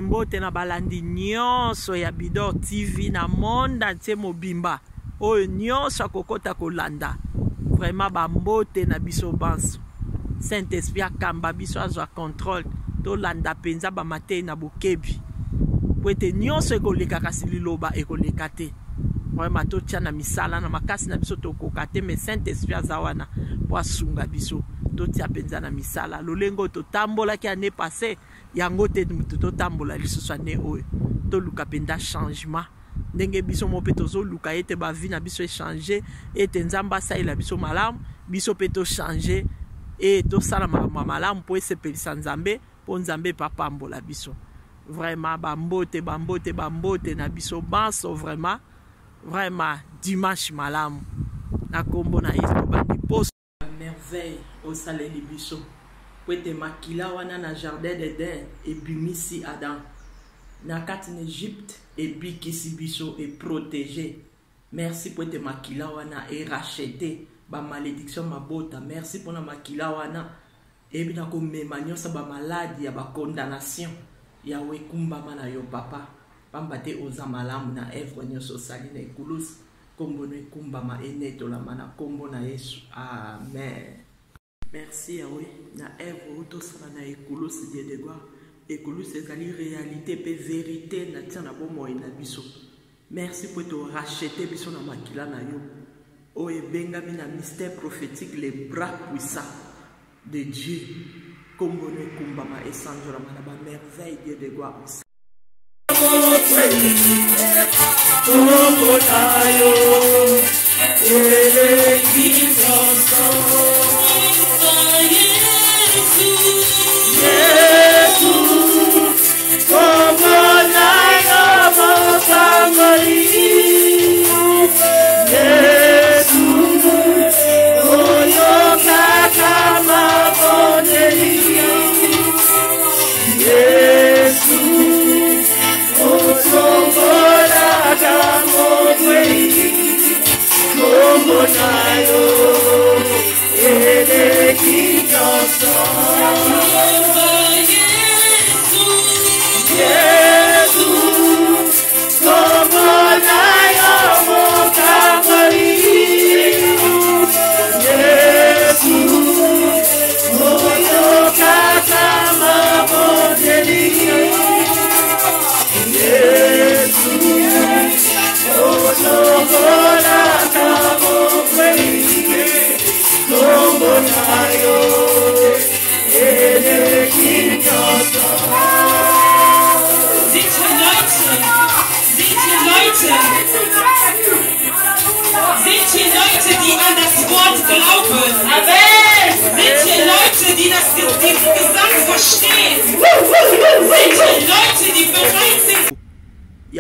Mbote na balandi nyonso ya Bidor TV na monde entier mobimba oyo nyonso akokota kolanda vraiment bambote na biso banso Saint-Esprit akamba biso azwa contrôle to landa penza ba matei na bokebi poete nyonso ekoleka kasi liloba ekoleka te vraiment to tia na misala na makasi na biso tokoka te mais Saint-Esprit azawana po asunga biso to tia penza na misala lolengo to tambola ki ane passé yango te to tambola lisusu ane oyo to luka penda changement ndenge biso mo pe tozo luka ete ba vie na biso échanger ete nzamba saila biso malamu biso pe to changer et to sala malamu po esepelisa nzambe po nzambe papa mbola biso vraiment bambote na biso banso vraiment dimanche malamu na kombo na Yesu bandi poso merveille au saleli biso poete makila wana na jardin d'Eden ebimisi Adam na kati na Egypte ebikisi biso et protégé. Merci poete makila wana et racheté ba malédiction mabota. Merci pour na makila wana et bina ko mema nyonso ba maladie ya ba condamnation ya wekumba mana yo papa pambate oza malamu na evre nyonso sali na ekulusi kombo na ekumba ma eneto la mana kombo na Yesu amen. Merci Yahweh na evre utosala na ekulusi Dieu de gloire ekulusi ezali réalité pe vérité na tia na bomo na biso. Merci pour te racheter biso na makila na yo o ebengami na mystère prophétique les bras puissants de Dieu kombo na ekumba ma esanjola mana ba merveille Dieu de gloire.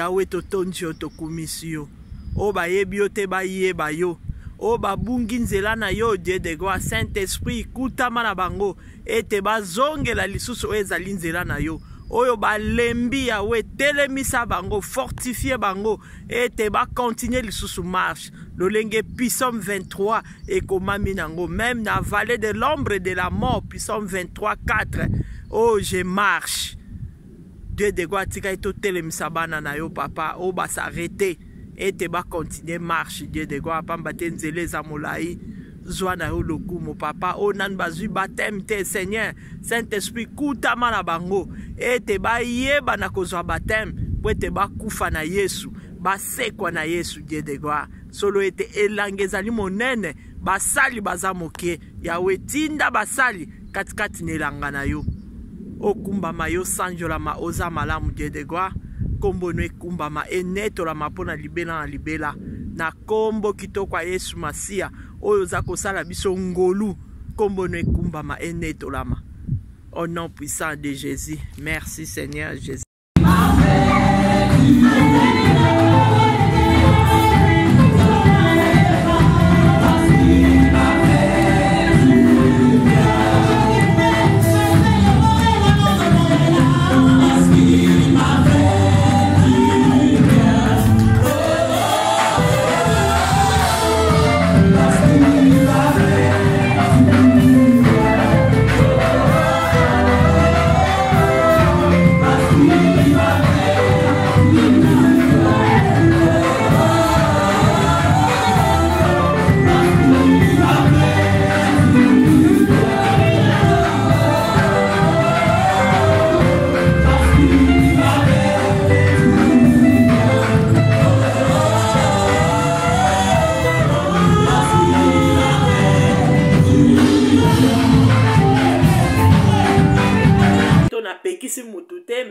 Yawe totondi yo tokumisi yo. O bayebi yo te bayeba yo. O babungi nzela na yo Dieu de gloire. Saint-Esprit kutama na bango. Ete bazongela lisusu oyo ezali nzela na yo. Oyo balembi Yawe telemisa bango, fortifier bango. Ete ba continuer lisusu marche. Lolenge Psaume 23 ekomami nango. Même na vallée de l'ombre de la mort, Psaume 23, 4. Oh, je marche. Dieu de gloire tika eto telemisa bana na yo papa. Oh, ba s'arrêter. Ete ba continuer marche. Dieu de gloire pamba te nzele za molai. Zwa na yo lokumu papa. O nan bazui baptême te Seigneur. Saint-Esprit kutama na bango. Ete ba yeba na kozwa baptême. Po ete ba kufa na Yesu. Ba sekwa na Yesu Dieu de gloire. Solo ete elangezali monene. Basali baza moke. Yawe tinda basali. Katikati nelanga na yo. Okumbama yo sanjolama oza malamu Dieu de gloire. Kombo no ekumbama enetolama pona libela na libela. Na kombo kitoko Yesu Masia. Oyo za kosala biso ngolu. Kombo no ekumbama enetolama. Au nom puissant de Jésus. Merci Seigneur Jésus.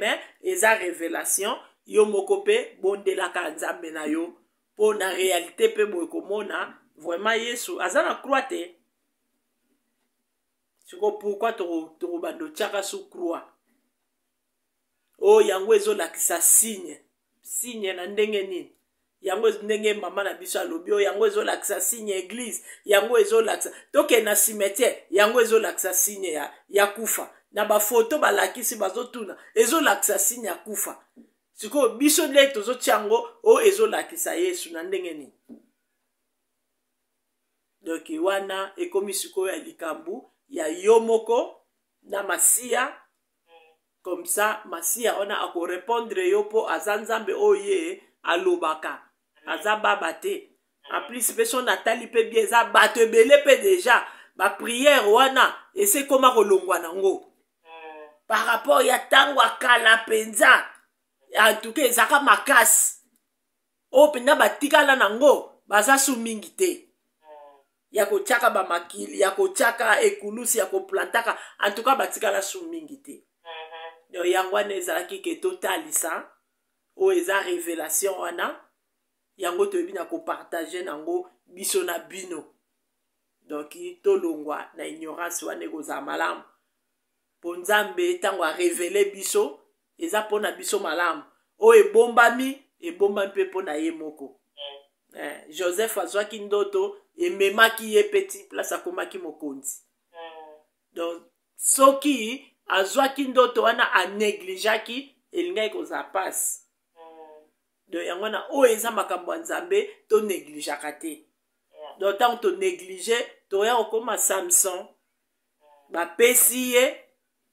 Mais eza révélation yo mokope bondela ka nzambe na yo po na réalité pe boye komona vraiment Yesu aza na croix te. Siko pourquoi to bando tchaka sous croix. Oh yango ezolakisa signe na ndenge nini. Yango ndenge mama na biso alobi o yango ezolakisa signe église, yango ezolakisa toke na cimetière, yango ezolakisa signe ya kufa. Na ba photo ba lakisi bazotuna ezo lakisa signe ya kufa. Siko biso le tozo tiango o ezo lakisa Yesu na ndenge ni. Donc wana ekomi siko ya likambu ya yomoko na Masia. Comme ça Masia ona ako répondre yo po azanzambe oye alobaka. Azababa te. En plus peso natali pe bieza batebele pe déjà ba prière wana et c'est comment kolongwa nango. Par rapport ya tango akala penza en tout cas ezaka makasi o penda batikala nango baza su mingi te ya kochaka ba makili ya kochaka ekulusi ya koplantaka en tout cas batikala su mingi te donc yango wana ezalaki ke totalisa o eza révélation wana yango toyebi na kopartage nango biso na bino donc tolongwa na ignorance wana ekozala malamu. Ponzambe tango a révélé biso eza pona biso malamu o ebombami pe pona ye moko. Joseph azwaki ndoto ememaki ye petit place akomaki mokonzi. Donc soki azwaki ndoto wana a négligeaki elingai kozala passe. Donc yango na o eza makambo ya Nzambe to négligeaka te. Donc tango to néglige to ya okoma Samson ba pesi ye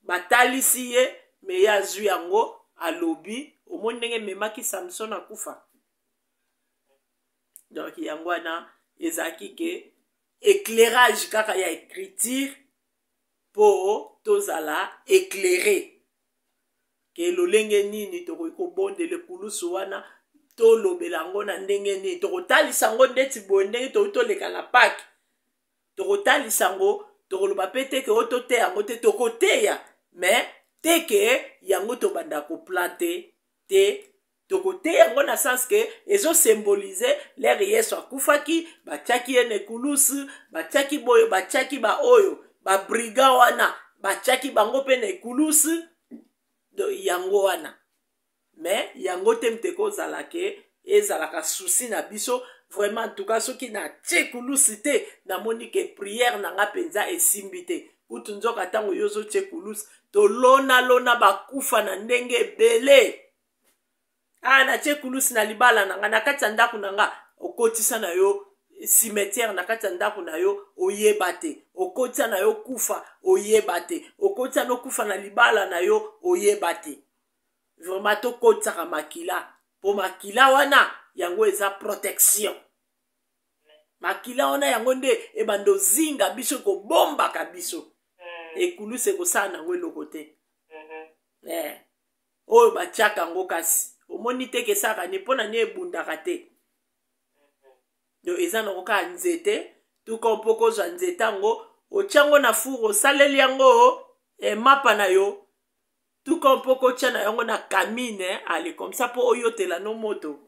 batalisi ye me ya zwi yango alobi omoni ndenge memaki Samson akufa. Donc yango wana ezaki ke éclairage kaka ya écriture po tozala éclairé ke lolenge nini tokoki kobondele kulusu wana tolobela ngo na ndenge nini tokotalisa ngo ndeti boye ndenge toleka na Pâques tokotalisa ngo tokoloba pe te ke ototeya yango te tokoteya mais te ke yango tobanda koplante te tokoteya yango na sens ke ezo symboliser lere Yesu akufaki batiaki ye nekulusu batiaki boyo batiaki ba oyo ba briga wana batiaki bango pe nekulusu do yango wana mais yango te mte kozala ke ezalaka souci na biso vraiment en tout cas soki na tie kulusi te namoni ke prière na nga mpenza esimbi te kutu nzoka ntango yo ozotie kulusi tolona bakufa na ndenge ebele natie kulusi na libala na nga na kati ya ndako na nga okotisa na yo cimetière na kati ya ndako na yo oyeba te okotisa na yo kufa oyeba te okotisa no kufa na libala na yo oyeba te vraiment tokotisaka makila po makila wana yango eza protection makila wana yango nde ebando zinga biso kobombaka biso ekulusi ekosala nango eloko te oyo batiaka yango kasi omoni te kesaka ni mpona ni ebundaka te do eza nango kaka nzete tuka mpo kozwa nzete yango otiango na furu osaleli yango mapa na yo tuka mpo kotia na yango na kamine ale komsa mpo oyotela no moto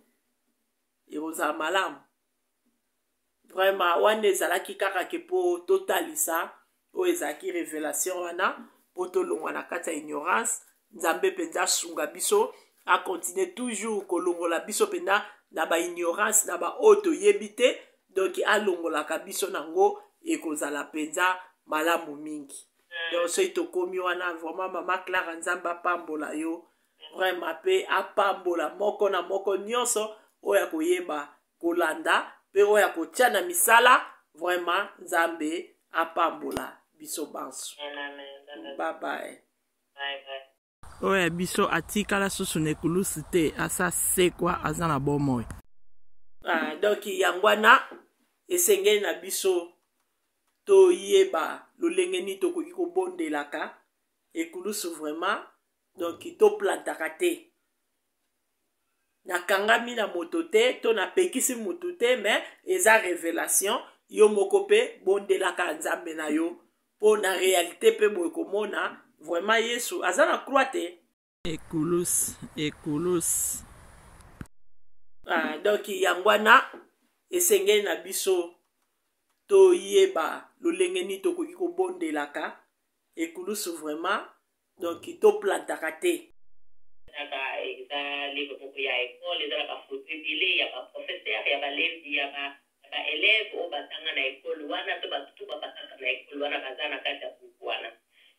ekozala malamu vraiment wana ezalaki kaka ke mpo totalisa oyo ezalaki révélation wana mpo tolongwa na kati ya ignorance nzambe mpenza asunga biso akontinue toujours kolongola biso mpenza na baignorance na baoyo toyebi te donc alongolaka biso nango ekozala mpenza malamu mingi donc soki tokomi wana vraiment mama Clara nzambe apambola yo vraiment mpe apambola moko na moko nyonso oyo akoyeba kolanda mpe oyo akotia na misala vraiment nzambe apambola biso banso bye bye oyo biso atikala susu na ekulusi te asa sekwa aza na bomoi donc yango wana esengeli na biso toyeba lolenge nini tokoki kobondelaka ekulusi vraiment donc toplantaka te nakangami na moto te to napekisi motu te mais eza révélation yo moko mpe bondelaka nzambe na yo mpo na réalité mpe boye komona vraiment yesu aza na croix te ekulusi donc yango wana esengeli na biso toyeba lolenge nini tokoki kobondelaka ekulusi vraiment donc toplantaka te eza livre moko ya ekole ezalaka foto ebele ya baprofesseur ya balevi ya baeleve oyo batanga na ekole wana to batutu bapataka na ekole wana baza na kati ya buku wana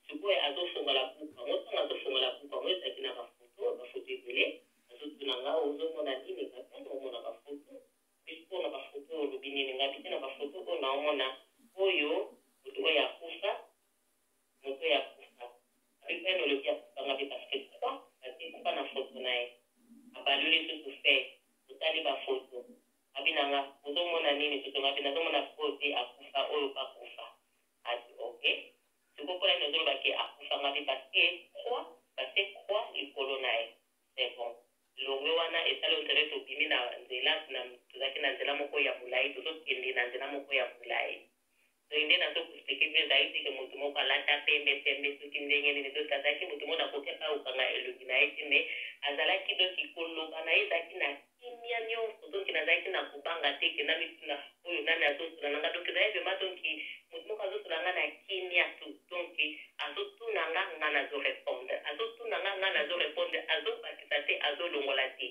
sikoyo azofongola buku yango ntango azofongola buku yango ezalaki na bafoto ebele azotuna nga ozomona nini kaka naomona bafoto mpona bafoto oyo olobi nini ngabi te na bafoto oyo naomona oyo moto oyo akufa moto oyo akufa apepene olobi akufa ngabi parce quoi atikufa na foto na ye abaloli susu fe otali bafoto abi nanga ozomona nini susu ngabi nazomona foto akufa oyo bakufa ati ok siko mpona nini ozolobaki akufa ngabi parce croix likolo na ye c'est bon longwe wana esali ontere tobimi na nzela tozalaki na nzela moko ya molai tozokende na nzela moko ya molai nde nazokuseke mpe ezali teke motu moko alata pembe soki ndenge nini doki azalaki motu moko nakoki akokanga elongi na ye te me azalaki doki koloba na ye ezalaki na kimia nyonso donki nazalaki na kobanga te kenda mituna oyo nani azosola nanga donki ezali vraimen donki motu moko azosola nga na kimia tu donki azotuna nga nazorépondre azotuna nga nazorépondre azobakisa te azolongola te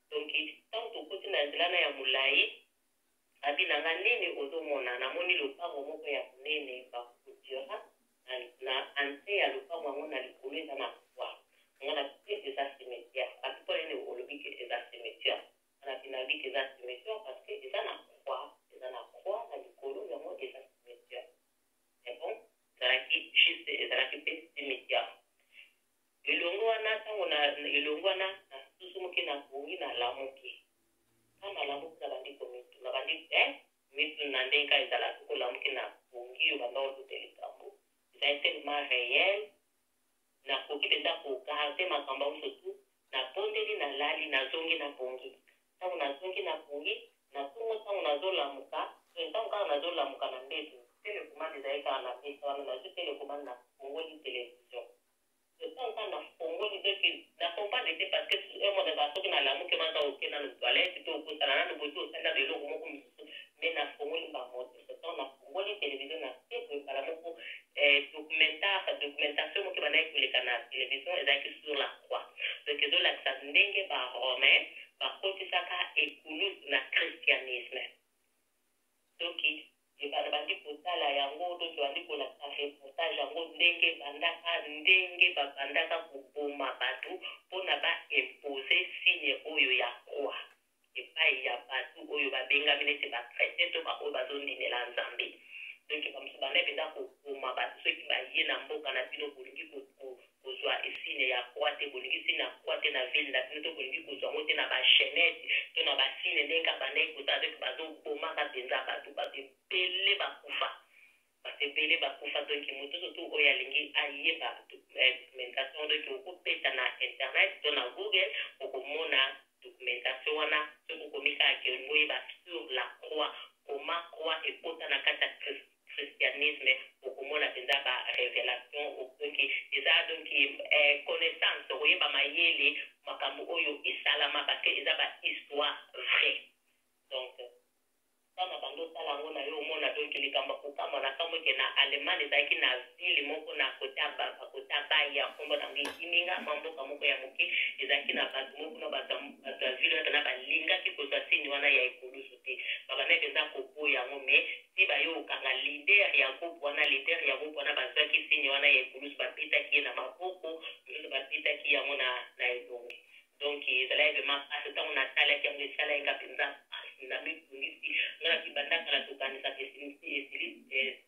donki ntango tokoti na nzela na ya molai abi nanga nini ozomona namoni lopango moko ya monene bakutira na ante ya lopango yango na likolo eza na croix yango na pe eza cimetière kasi mpo nini olobi ke eza cimetière wana binabi ke eza cimetière parce que eza na croix na likolo yango eza cimetière c'est bon ezalaki juste ezalaki mpe cimetière elongo wana ntango elongo wana na susu moke na bongi na lamuki kama lamuki na bandi komitu na bandi mitu na ndenge ka ezala kokolamuki na bongi oyo banda olutela likambo ezali tellement réel nakoki mpenza kogarde makambo yango surtout nabondeli nalali nazongi na bongi ntango nazongi na bongi natongo ntango nazolamuka ntango kaka nazolamuka na mbeto telekomande ezali kaka na mesa wana nazwi telekomande na fongoli télévision ntango kaka na fongoli doki na comprendre te parce que mo ezala soki nalamuki maza okenda na toilette to okosala nano boye to osalaka eloko moko misusu me na fongoli bamoto ntango na fongoli télévision na te koyebala moko documentation moke bandaki koleka na télévision ezalaki sur la croix donc ezolakisa ndenge baromain bakotisaka ekulusu na christianisme. Donc bandi kotala yango donc bandi kolakisa reportage yango ndenge babandaka koboma bato mpona baimpose signe oyo ya croix epai ya bato oyo babengami neti bakrete to baoyo bazondimela nzambe. Donc bamosusu banda mpenza koboma bato soki baye na mboka na bino bolingi kozwa esigne ya croix te, bolingi signe ya croix te na ville na bino to bolingi kozwa ngo te na bachenete to na basigne ndenge bandai kozala soki bazobomaka mpenza bato ebele bakufa donc moto soki oyo alingi ayeba documentation donc okopesa na internet to na google okomona documentation wana soki okomisa akelingi oyeba sur la croix koma croix ekota na kati ya christianisme okomona mpenza barévélation donc eza donc connaissance okoyeba mayele makambo oyo esalama parce eza bahistoire vraie. Donc kana bandotala yango na yo omona donc likambo kokamba na kambo ke na Allemagne ezalaki na ville moko na kota baya kombo na ngiminga mamboka moko ya moke ezalaki na bato moko na bato ya ville na balingaki kozwa signe wana ya ekulusu te babana mpenza koboya yango me ti bayokanga lider ya groupe wana bazwaki signe wana ya ekulusu bapetaki ye na maboko mosusu bapetaki yango na elongi. Donc ezalaki vraiment mpasi ntango natalaki yango esalaki mpenza mpasi na mitungisi ngana kibandaka na tokanisaka esili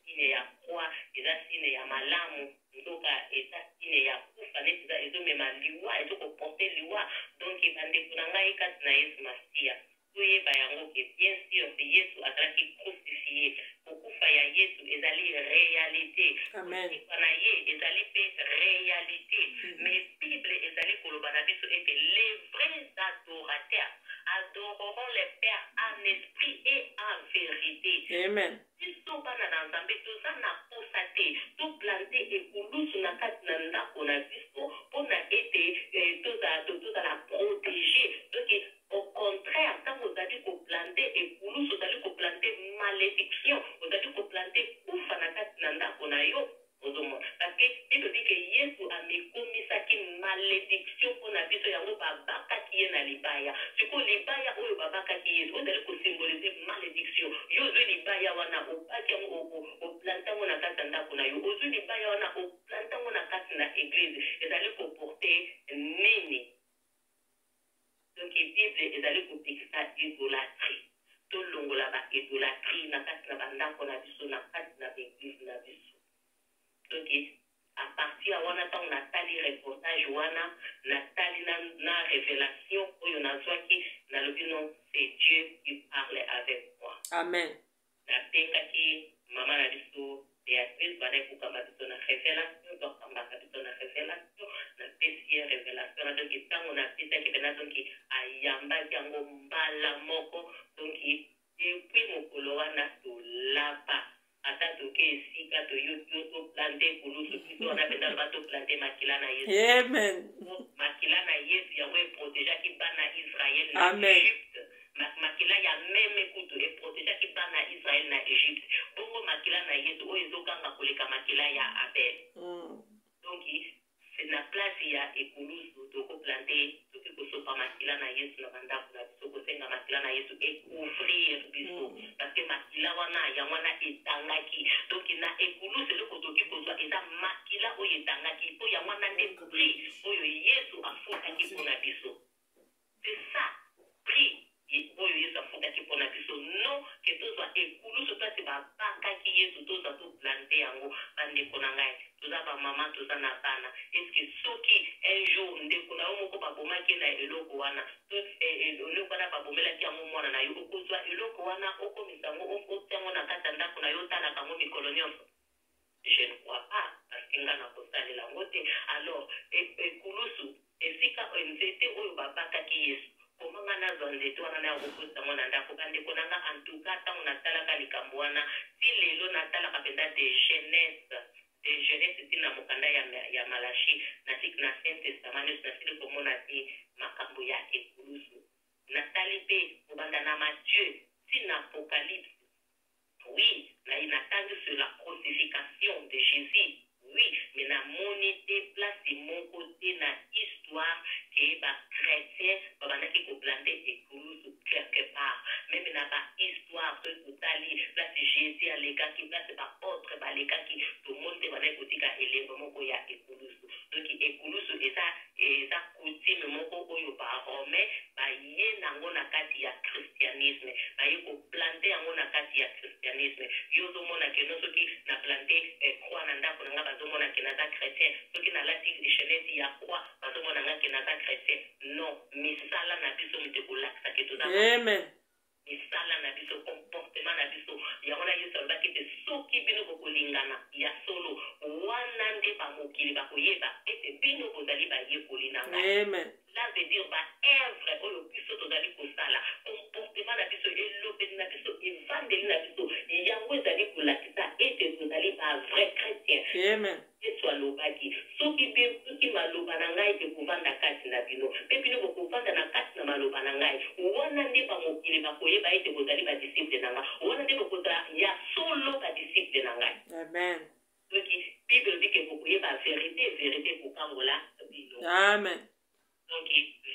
signe ya croix eza signe ya malamu nzoka eza signe ya kufa neti ezomema liwa ezokoporte liwa. Donc bandeko na ngai kati na yesu masiya toyeba yango ke bien sûr ke yesu azalaki crucifié kokufa ya yesu ezali réalité kokufa na ye ezali mpe réalité. Mais bible ezali koloba na biso ete les vrais adorateurs adoreront le Père en esprit et en vérité. Amen. Biso bana na nzambe toza na posa te toplante ekulusu na kati na ndako na biso mpona ete tozala protégé. Donc au contraire ntango ozali koplante ekulusu ozali koplante malédiction ozali koplante kufa na kati na ndako na yo ozomona parce que bible dit ke yesu amekomisaki malédiction mpona biso yango babakaki ye na libaya. sikoyo libaya oyo babakaki yesu ozali kosymbolize malédiction yo ozwi libaya wana obaki yango oplante yango na kati ya ndako na yo ozwi libaya wana oplante yango na kati na église ezali koporte nini. Donc bible ezali kopekisa idolatrie tolongola baidolâtrie na kati na bandako na biso na kati na baeglise na biso. Donc à partir ya wana ntango natali reportage wana natali na révélation oyo nazwaki nalobi non c'est Dieu qui parle avec moi. Amen. Napengaki mama na biso Béatrice bana kokamba biso na révélation tokambaka biso na révélation napesi ye révélation na donc ntango napesaki mpena donc ayambaki yango mbala moko. Donc depuis mokolo wana tolapa ata toke esika toyoki toplante kulusu biso wana mpenza loba toplante makila na yesu. Amen. Makila na yesu yango eprotegeaki bana Israel na Egypte. Makila ya meme kutu eprotegeaki bana Israel na Egypte. Bongo makila na yesu oyo ezokanga koleka makila ya Abel. Donc c'est na place ya ekulusu tokoplante toki kosopa makila na yesu na bandako na biso kosenga makila na yesu ekouvrir biso parce que makila wana yango wana etangaki. Donc na ekulusu eloko toki kozwa eza makila oyo etangaki mpo yango wana nde prix oyo yesu afutaki mpona biso. C'est ça prix oyo yesu afutaki mpona biso non ke tozwa ekulusu place babakaki yesu tozwa toplante yango. Bandeko na ngai toza bamama toza na bana eske soki un jour ndeko na yo moko babomaki na eloko wana eloko wana babomelaki yango mwana na yo okozwa eloko wana okomisa yango otiango na kati ya ndako na yo otalaka yango mikolo nyonso? Je ne crois pas parce que nga nakosalela yango te. Alors ekulusu esika nzete oyo babakaki yesu komanga nazwa nzete wana na yakokosa yango na ndako. bandeko nanga antuka ntango natalaka likambo wana ti lelo natalaka mpenza de jeunesse ntina mokanda ya Malachi natiki na Saint Testament nyonso nasili komona te makambo ya ekulusu. Natali mpe kobanda na Matthieu ntina Apocalypse. Oui, natangi sur la crucifixion de Jésus. Oui, mais namoni te place mon côté na histoire gloire que ba chrétien babandaki koplante ekulusu quelque part même na ba histoire to totali place Jésus alekaki place ba autre balekaki to monde bana kotika elembo moko ya ekulusu donc ekulusu eza coutume moko oyo ba romain ba ye nango na kati ya christianisme ba ye koplante yango na kati ya christianisme yo zo mona ke no soki na plante croix na ndako na nga bazomona ke naza chrétien soki nalati cheneti ya croix bazomona nga ke naza chrétien non misala na biso mite kolakisa ke toza misala na biso comportement na biso yango na yesu alobaki te soki bino bokolingana ya solo wana nde bamokili bakoyeba ete bino bozali bayekoli na ngai la veut dire baevre oyo biso tozali kosala comportement na biso elobeli na biso evandeli na biso yango ezali kolakisa ete tozali bavrai chrétien yesu alobaki soki maloba na ngai ekovanda kati na bino mpe bino bokovanda na kati na maloba na ngai wana nde bamokili bakoyeba ete bozali badisiple na ngai wana nde bokozala ya solo badisiple na ngai soki bible di ke bokoyeba verité kokangola bino donc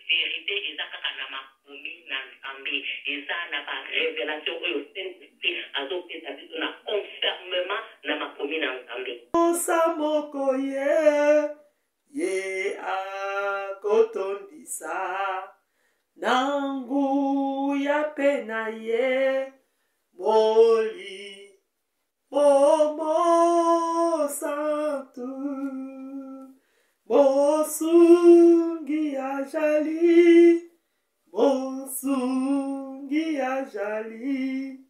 vérité eza kaka na makomi na nzambe eza na barévélation oyo saint-esprit azopesa biso na confermement na makomi na nzambe osa moko ye akotondisa na nguya mpe na ye mosantu mosungi ajali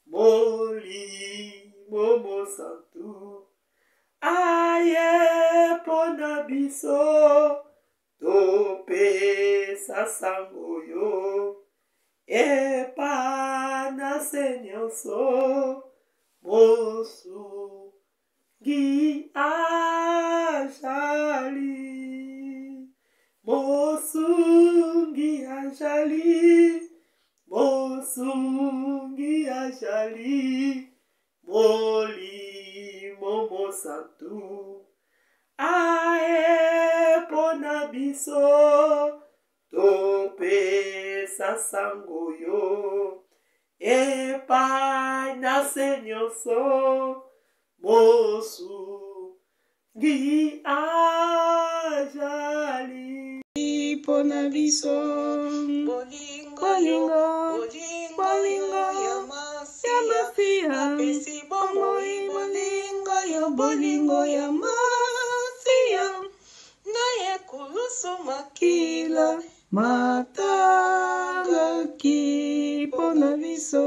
molimo mosantu aye pona biso topesa sango yo epa na se nyonso mosungi ajali mosungi ajali molimo mosantu ae pona biso topesa sango yo epai na se nyonso mosungi ajali pona biso bolingo ya masia apesi bomoi bolingo ya masia naye kulusu makila matangaki pona biso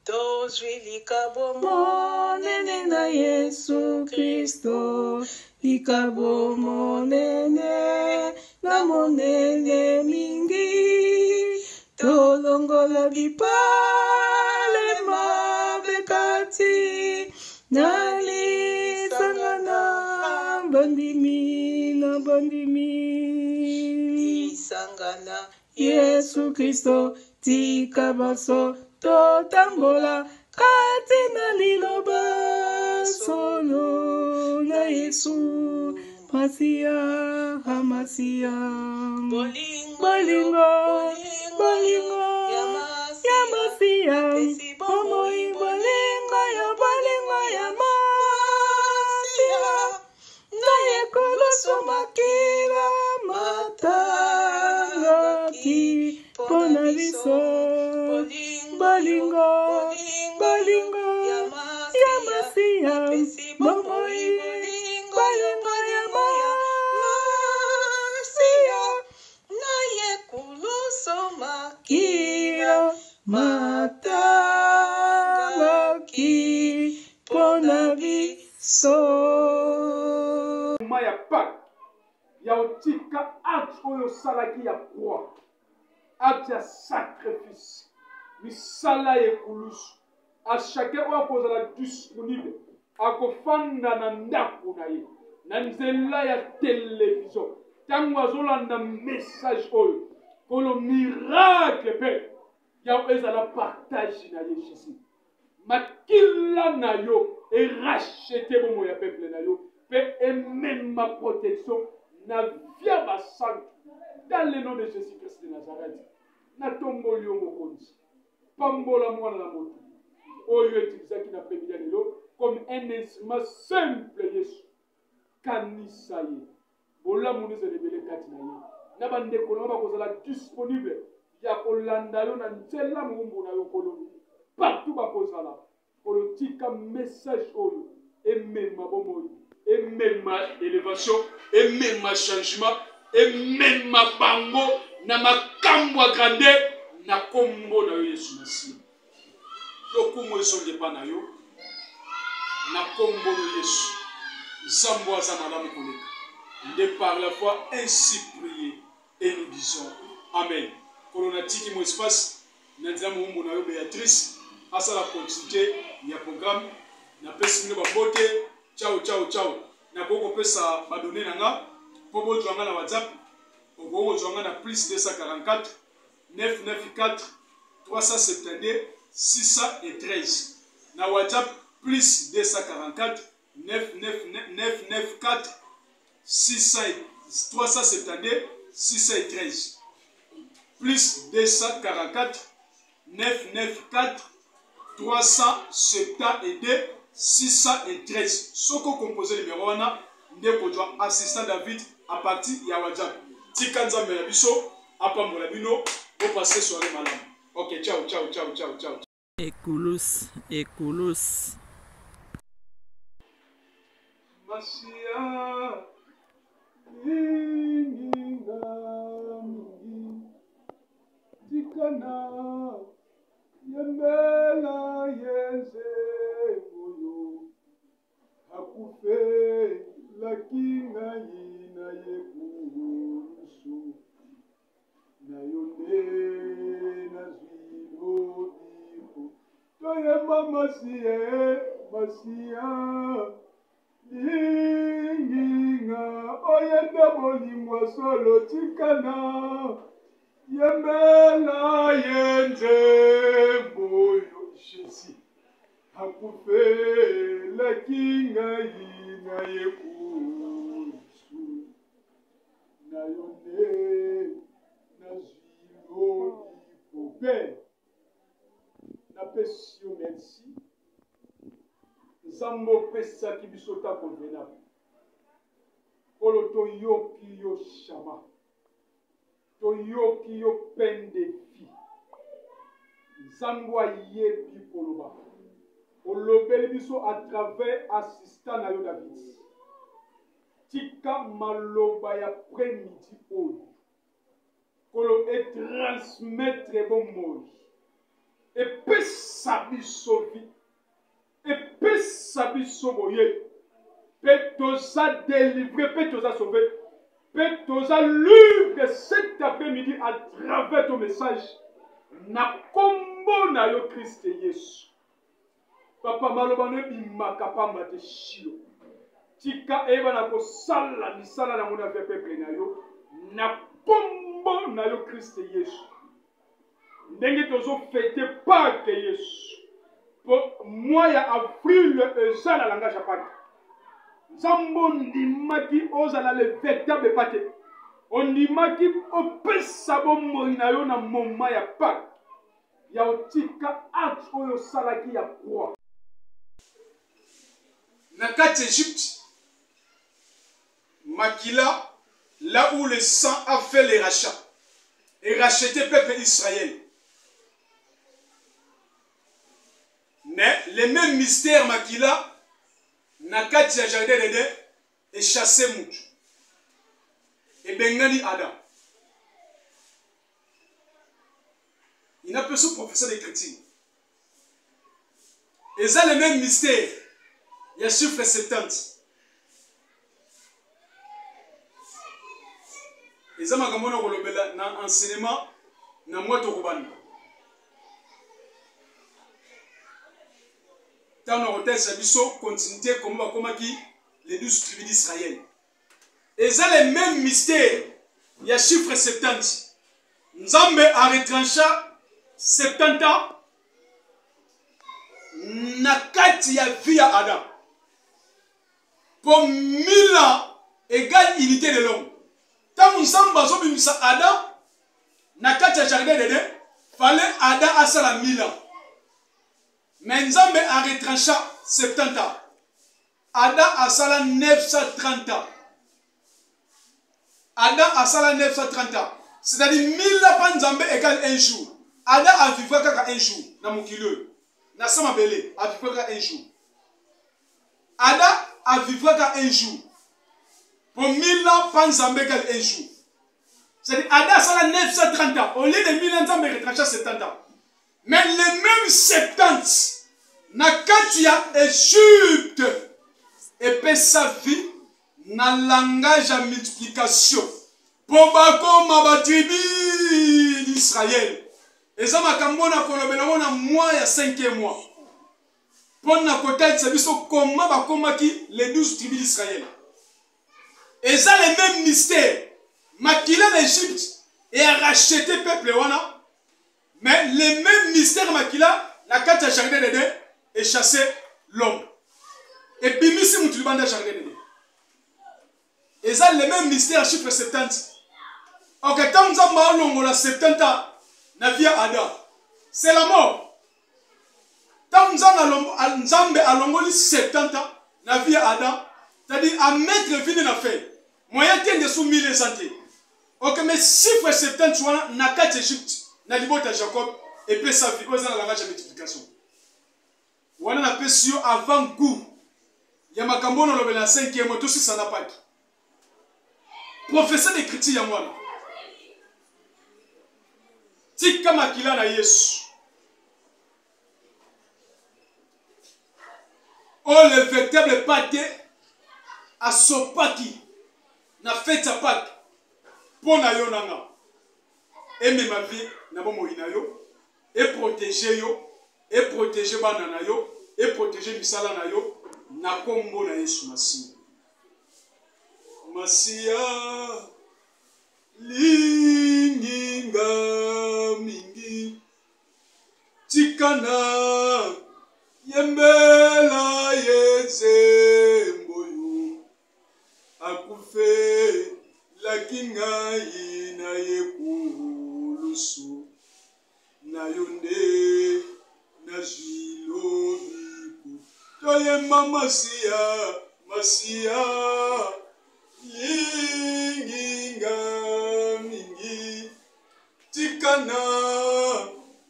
tozwi likabo monene na Yesu Kristo likabo monene na monene mingi tolongola bipale mabe kati nalisangana bandimi na bandimi lisangana Yesu Kristo tika baso totambola kati na liloba solo na Yesu masia hamasia bolingo ya masia bomoi bolingo ya masia naye kulusu makila matangaki pona biso bolingo ya masia bomoi bolingo ya masia naye kulusu makila matangaki pona biso ya Pâques ya otika acte oyo salaki ya croix acte ya sacrifice misala ekulusu a chacun oyo akozala disponible akofanda na ndako na ye na nzela ya télévision ntango azolanda message oyo kolo miracle mpe ya ezala partage na ye jésus makila na yo erachete bomo ya peuple na yo et même ma protection, na via ma santé, dans le nom de Jésus-Christ de Nazareth, na tombo yo mokonzi, pambola mwana na moto, oyo utilisaki na premia lelo, comme un instrument simple Yesu, kanisa ye, bola munize lebele kati na ye, na bandeko na bakozala disponible, ya kolanda yo na nzela mumbu na yo koloni, partout bakozala, politika message oyo, et même ma bombe, et même ma élévation, et même ma changement, et même ma bango, na ma kambwa grande, na kombo na yo Yesu Masiya. Lokumo esonge pa na yo, na kombo na Yesu, Zambo aza malamu koleka. De par la foi, ainsi prier, et nous disons Amen. Kolonatiki mon espace, nanzia muumbu na yo Béatrice, asa la continuité, ya programme, na pesi mne babote, ciao ciao ciao. Na koko pesa badone nanga, pobo joanga na WhatsApp, pobo joanga na plus 244 994 372 613. Na WhatsApp plus 244 994 372 613. Plus 244 994 372 613. Soko composé numéro 1, ndeko jwa assistant David à partir ya WhatsApp. Tikanza melabiso, apambola bino, au passer soirée madame. Ok, ciao, ciao, ciao, ciao, ciao. Écoulous, écoulous. Masia, tikana, yemela yenze moyo, akufe la kinga yina yekurusu, na yonde na zwilo biko, toyema masia, masia, Yinga, oyenda bolimwa solo tikana, yemela yenze boyo Jésus, akufe la kinga yina yekusu, na yonde na zwilo liko. Père, na pesio merci. Zambo pesa ki bisota convenable. Kolo toyoki yo shama. Toyoki yo peine de vie. Zambo ayebi koloba. Olobeli biso à travers assistant na yo David. Tika maloba ya après-midi oyo. Kolo et transmettre bon mot. Et pesa biso vie. Et pesa biso boye, petosa délivré, petosa sauvé, petosa libre cet après-midi à travers ton message. Na kombo na yo Christ Yesu. Papa malobane bimaka pamba te shilo. Tika eba na ko sala ni sala na mona fe peuple na yo. Na kombo na yo Christ Yesu. Ndenge tozo fêter Pâques Yesu. Moi, il y a avril, ça, la langage à Pâques. Zambo ndimaki ozala le véritable pâté. On ndimaki opesabo moinayo na moma ya Pâques. Ya otika acte oyo salaki ya croix. Na kati Égypte, Makila, là où le sang a fait les rachats et racheté le peuple Israël. Mais les mêmes mystères Makila, Nakati ya jardin d'Éden, et chassé Moutou. Et Bengani Adam. Il n'a pas ce professeur de chrétien. Et ça, les mêmes mystères, il y a chiffre 70. Et ça, ma gamona kolobela na enseignement na moto kubanda. Tant on retient Sabiso, continuité comme les 12 tribus d'Israël. Et ça, les mêmes mystères, il y a chiffre 70. Nzambe a retranché 70 ans. Nakati ya vie à Adam. pour 1000 ans égale unité de l'homme. Tant nous sommes basés Adam, na kati ya jardin de Dieu, fallait Adam à ça 1000 ans. Mais Nzambe a retranché 70 ans. Adam a ça 930 ans. Adam a ça 930 ans. C'est-à-dire 1000 ans Nzambe égale un jour. Adam a vécu un jour. Na mukileux. Na sama belé a vécu un jour. Adam a vécu un jour. Pour 1000 ans Nzambe égale un jour. C'est-à-dire Adam a ça 930 ans. Au lieu de 1000 ans Nzambe retranché 70 ans. Mais les mêmes 70 na kati ya Égypte et puis sa vie na langage à multiplication pour bakoma ba tribu d'Israël. Et ça makambo na kolobela na mois ya 5e mois. Pour na kota tsabiso comment bakoma ki les 12 tribus d'Israël. Et ça les mêmes mystères. Makila d'Égypte et a racheté peuple wana. Mais les mêmes mystères Makila, la carte à jardin de Dieu et chassé l'homme. Et bimisi moutulibanda jardin de Dieu. Et ça les mêmes mystères chiffre 70. Ok, tant nous avons la 70 ans, na vie Adam. C'est la mort. Tant nous avons 70 ans, na vie Adam. C'est-à-dire à mettre vie na fait. Moyen de sous 1000 santé. Ok, mais chiffre 70 na carte Égypte. Na libota Jacob et puis sa vie dans la langage de multiplication. On a appelé sur avant goût. Yamakambo na lobela 5e mois tout ça n'a pas. Professeur d'écriture ya moi. Tika makila na Yesu. Oh le véritable pâté a sopaki na fête à Pâques pour na yo nanga. Aimer ma vie na bon moïna yo et protéger bana na yo et protéger misala na yo na kombo na Yesu Masia. Masia linginga mingi tikana yembela yezemboyo akufe la kinga ina yeku so na yonde na jilobiku toye masia yinginga mingi tikana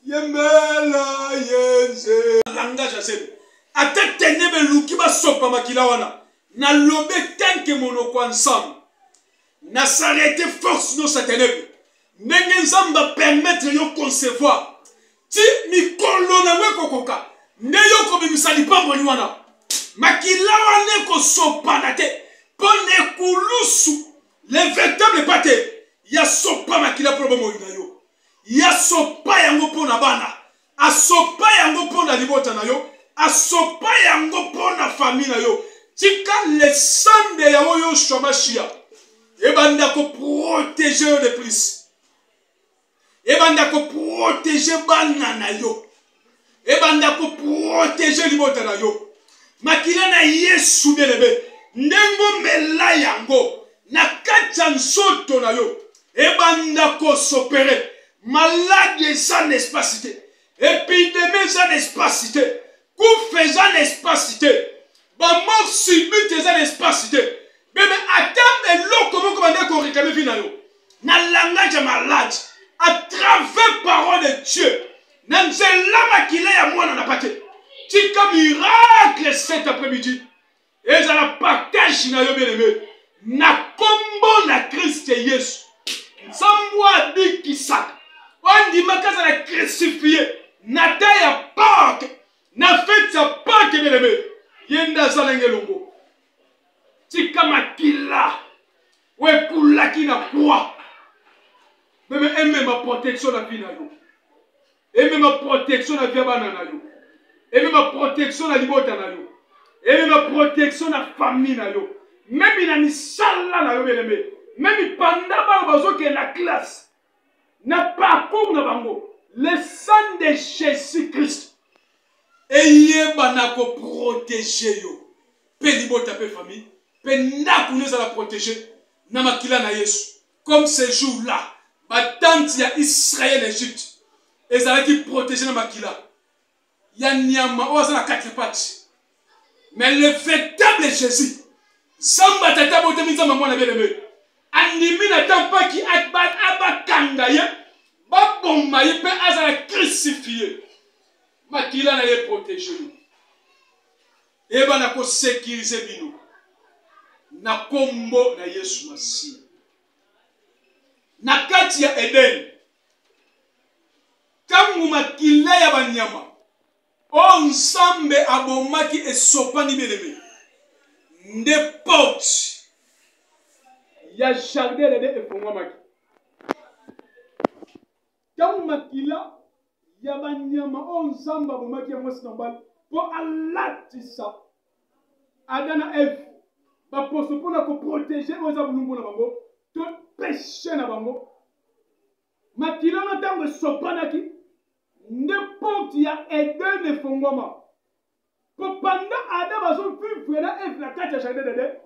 yemela yenze langage asebe atatene beluki basopa makila wana na lobe tanke monoko ensemble na s'arrêter force no satanebe. Ndenge nzamba permettre yo concevoir ti mikolo na we kokoka ne yo ko bimisa lipambo ni wana makila wane ko sopa na te pone kulusu le véritable pate ya sopa makila problème na yo ya sopa yango pona bana a sopa yango pona libota na yo a sopa yango pona famille na yo tika le sande ya yo shomashia e banda ko protéger de plus. Et banda ko protéger bana na yo. Et banda ko protéger libota na yo. Makila na Yesu belebe. Ndengo mela yango na kati nsoto na yo. Et banda ko s'opérer. Malade sans espacité. Épidémie sans espacité. Coup faisant espacité. Ba mort subite sans espacité. Bébé attends l'eau comment qu'on réclame finalement. Na langage malade. À travers parole de Dieu, Nanzela makila ya mwana na pate. Tika miracle cet après-midi. Et ça la partage na yo bien-aimé. Na kombo na Christ Yesu. Samwa di kisaka. Wandi makaza na crucifié. Na ta ya Pâques. Na fête ya Pâques bien-aimé. Yenda zalenge longo. Tika makila. We kulaki na croix. Mais aimez ma protection la vie na yo. Aimez ma protection la vie bana na yo. Aimez ma protection la libota na yo. Aimez ma protection la famille na yo. Même il a mis sala na yo beleme. Même pendant ba bazo que la classe n'a pas comme na bango. Le sang de Jésus-Christ. Et yé bana ko protéger yo. Pe libota pe famille. pendant nous allons protéger na makila na Yesu. Comme ce jour-là, batante ya Israël Égypte, et ça qui protéger na makila. Ya nyama oza na 4 pattes. Mais le véritable Jésus, Samba tata bote minza maman na bien-aimé. Animi na tampa ki akbat abakanga ye, ba bomba ye pe azala crucifié. Makila na ye protéger nous. Et ba na ko sécuriser bino. Na kombo na Yesu Masiya. Na kati ya Eden. Tangu makila ya banyama. O nsambe abomaki esopani bien-aimé. Des portes. Il y a jardin de Fongwamaki. Quand makila, il y a banyama on samba bomaki amos nambal pour alatisa. Adana Eve, ba poso pour la protéger aux abulumbo na bango, tout péché na bango. Makila na tango sopanaki, n'importe il y a Eden de Fongwama. Pendant Adam a son fils, frère, Eve la carte à jardin de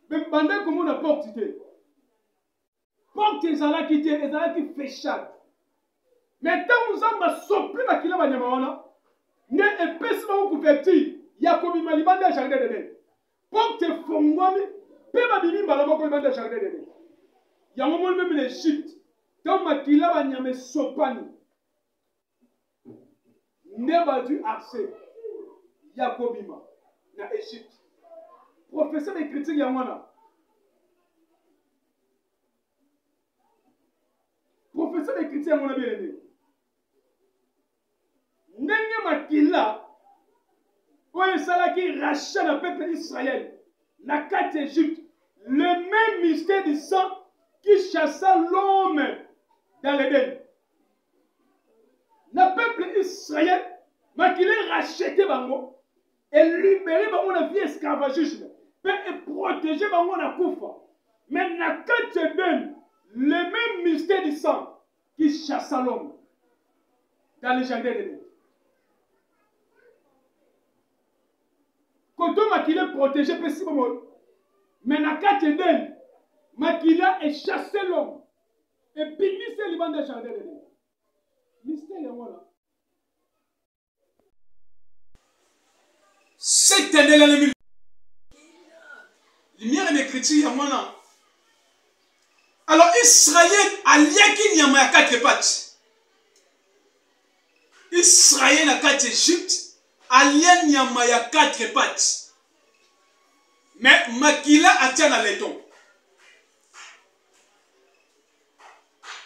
mais pendant comment on a porte quitté. Porte ezala quitté, ezala qui fait chat. Mais tant nous avons sopli ma kila banyamaona, ne epesi ma couverture, ya komi malibanda jardin de porte fongwami, pe ma bimi malama ko libanda jardin de ya moment même l'Égypte, tant ma kila banyame sopani. Ne va du accès. Yakobima, na Égypte. Professeur de critique Yamana. Professeur de critique Yamana bien aimé. Nenye makila, oye sala qui rachète le peuple d'Israël, na carte Égypte, le même mystère du sang qui chassa l'homme dans l'Éden. Le peuple d'Israël, makila racheté bango. Et libérer la vie esclavagisme, et protéger la koufa. Mais quand tu donnes le même mystère du sang qui chasse l'homme dans les jardins de Dieu. Quand on m'a qu'il est protégé, mais quand tu donnes, Makila est chassé l'homme. Et puis, c'est le dans les jardins de Dieu. Mystère, il y a moi là. Cette année là, les lumière et l'écriture, alors Israël a lié qu'il y a 4 pattes. Israël a 4 Égypte, a lié qu'il y a 4 pattes. Mais Makila a tient à l'éton.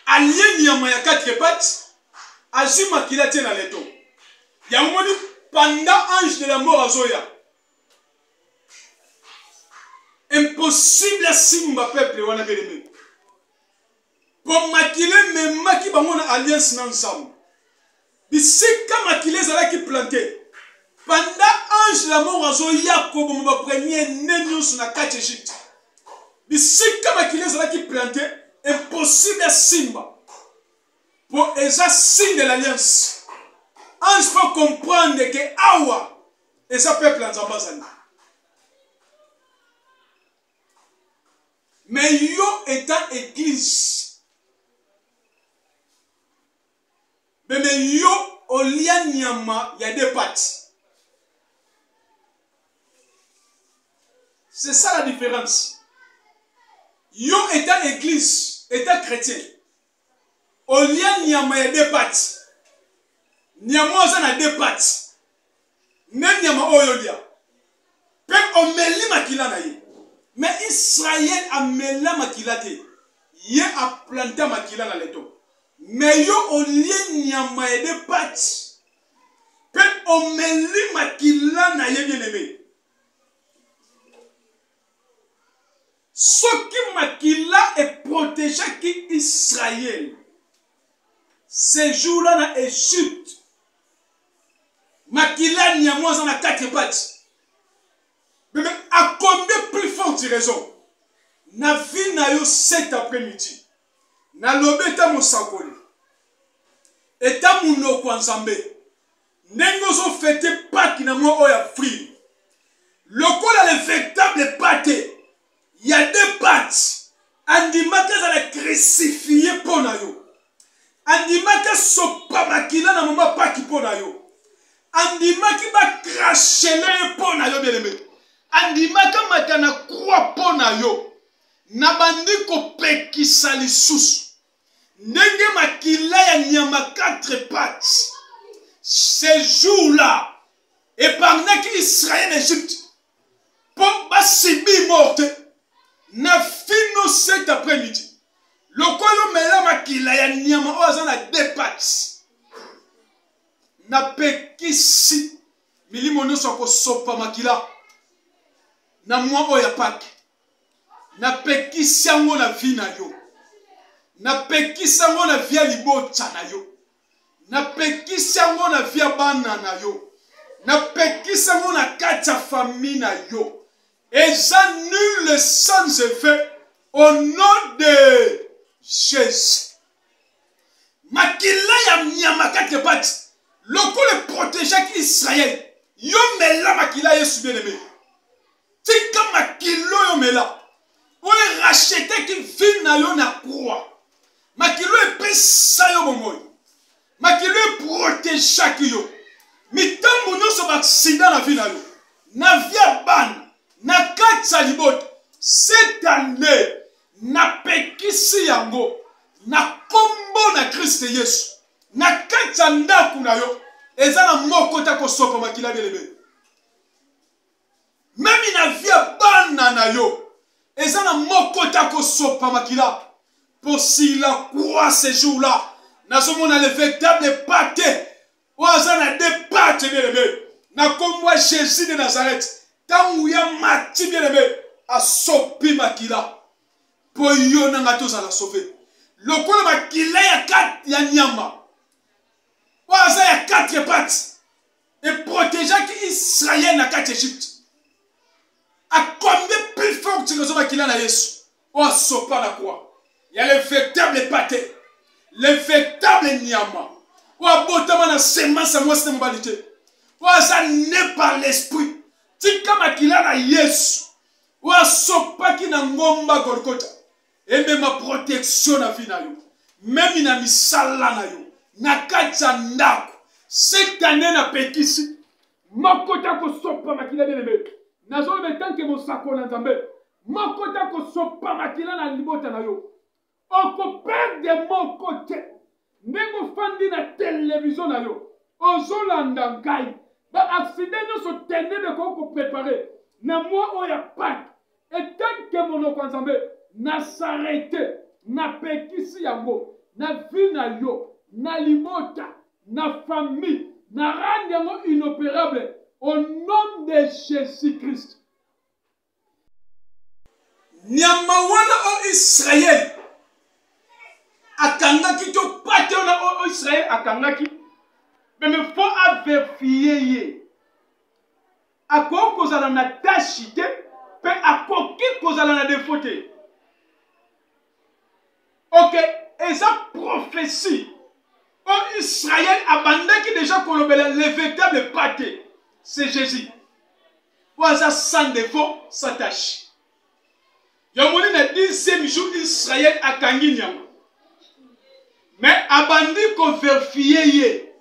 A lié qu'il y a 4 pattes, a ju Makila tient à l'éton. Il y a un moment pendant ange de la mort à Zoya. Impossible à Simba peuple wana beleme. Pour makile même maki bangona alliance ensemble. Bisika makile zala qui planté. Pendant ange de la mort à Zoya ko bomba premier nenyo sur la carte Égypte. Bisika makile zala qui planté impossible à Simba. Pour eza signe de l'alliance. Ange faut comprendre que Awa et sa peuple en Zambazani. Mais yo étant église. Mais yo au lien nyama, il y a 2 pattes. C'est ça la différence. Yo étant église, étant chrétien. Au lien nyama, il y a 2 pattes. Nyama oza na 2 pattes. Même nyama oyo lia. Pe omeli makila na ye. Mais Israël a mêlé makila te. Ye a planté makila na leto. Mais yo au lieu nyama et 2 pattes. Pe omeli makila na ye bien aimé. Ce qui makila est protégé qui Israël. Ces jours-là na Égypte. Makila nyama oza na 4 pattes. Mais à combien plus forte raison? Na vie na yo cet après-midi. Na lobeta mosakoli. Eta munoko nzambe. Nengo zo fete Pâques na mo oya free. lokola le véritable pâté, il y a deux pâtes. Andimaka za la crucifié pour na yo. Andimaka sopa makila na mama paki pour na yo. Andimaki ba crachele pour na yo bien-aimé. Andimaka matana croix pour na yo. Na bandi ko pekisa lisusu. Ndenge makila ya nyama 4 pattes. Ce jour-là, épargnaki Israël Égypte. Pour basibi morte. Na fino cet après-midi. Lokolo mela makila ya nyama oza na 2 pattes. Na pekisi milimo nyonso ko sopa makila. Na mwa oya Pâques. Na pekisi yango na vie na yo. Na pekisi yango na vie ya libota na yo. Na pekisi yango na vie ya bana na yo. Na pekisi yango na kati ya famille na yo. Et ça nul sans effet au nom de Jésus. Makila ya nyama 4 pattes. Loko le protéger qui Israël. Yo mela makila Yesu bien-aimé. Tika makilo yo mela. Oye rachete qui vit na yo na croix. Makilo e pesa yo momoy. Makilo e protéger ki yo. Mitambo nyonso ba accident na vie na yo. Na via ban. Na kati libot. Cette année. Na pekisi yango. Na kombo na Christ Yesu. Na kati ndaku na yo. Eza na moko ta ko sopa makila bien-aimé. Même na via bana na yo. Eza na moko ta ko sopa makila. Pour si la croix ce jour-là. Na somona le véritable pâté. Oza na 2 pâtes bien-aimé. Na kombo Jésus de Nazareth. Tangu ya mati bien-aimé. A sopi makila. Po yo na ngato za la sauver. Lokola makila ya 4 ya nyama. Oza ya 4 pattes. Et protéger qui Israël na 4 Égypte. A combien plus fort que tu makila na Yesu. Oza sopa la croix. Il y a le véritable pâté. Le véritable nyama. Oza botama na semence à moi c'est moralité. Oza né par l'esprit. Tika makila na Yesu. Oza sopa ki na ngomba Golgotha. Et même ma protection na vie na yo. Même na misala na yo. Na kati ndako. Cette année na pekisi. Makota ko sopa makila bien-aimé. Nazo le tant que mon sako na Nzambe. Makota ko sopa makila na libota na yo. Oko perde mon côté. Nengo fandi na télévision na yo. Ozolanda ngai. Ba accident nyonso tenebe ko préparer. Na moi oya Pâques. Et tant que mon Nzambe na s'arrêter. Na pekisi yango. Na vie na yo. Na limota. Na famille. Na rendre yango inopérable. Au nom de Jésus-Christ. Nyamawana o Israël. Akangaki to pate o Israël akangaki. Mais il faut vérifier. Ako kozala na tachite. Pe akoki kozala na défaute. Ok. Et ça prophétie. O Israël abandaki déjà kolobela le véritable pâté. C'est Jésus. Oza sans défaut, sans tâche. Yomoni na 10e jour Israël akangi nyama. Mais abandi ko vérifier ye.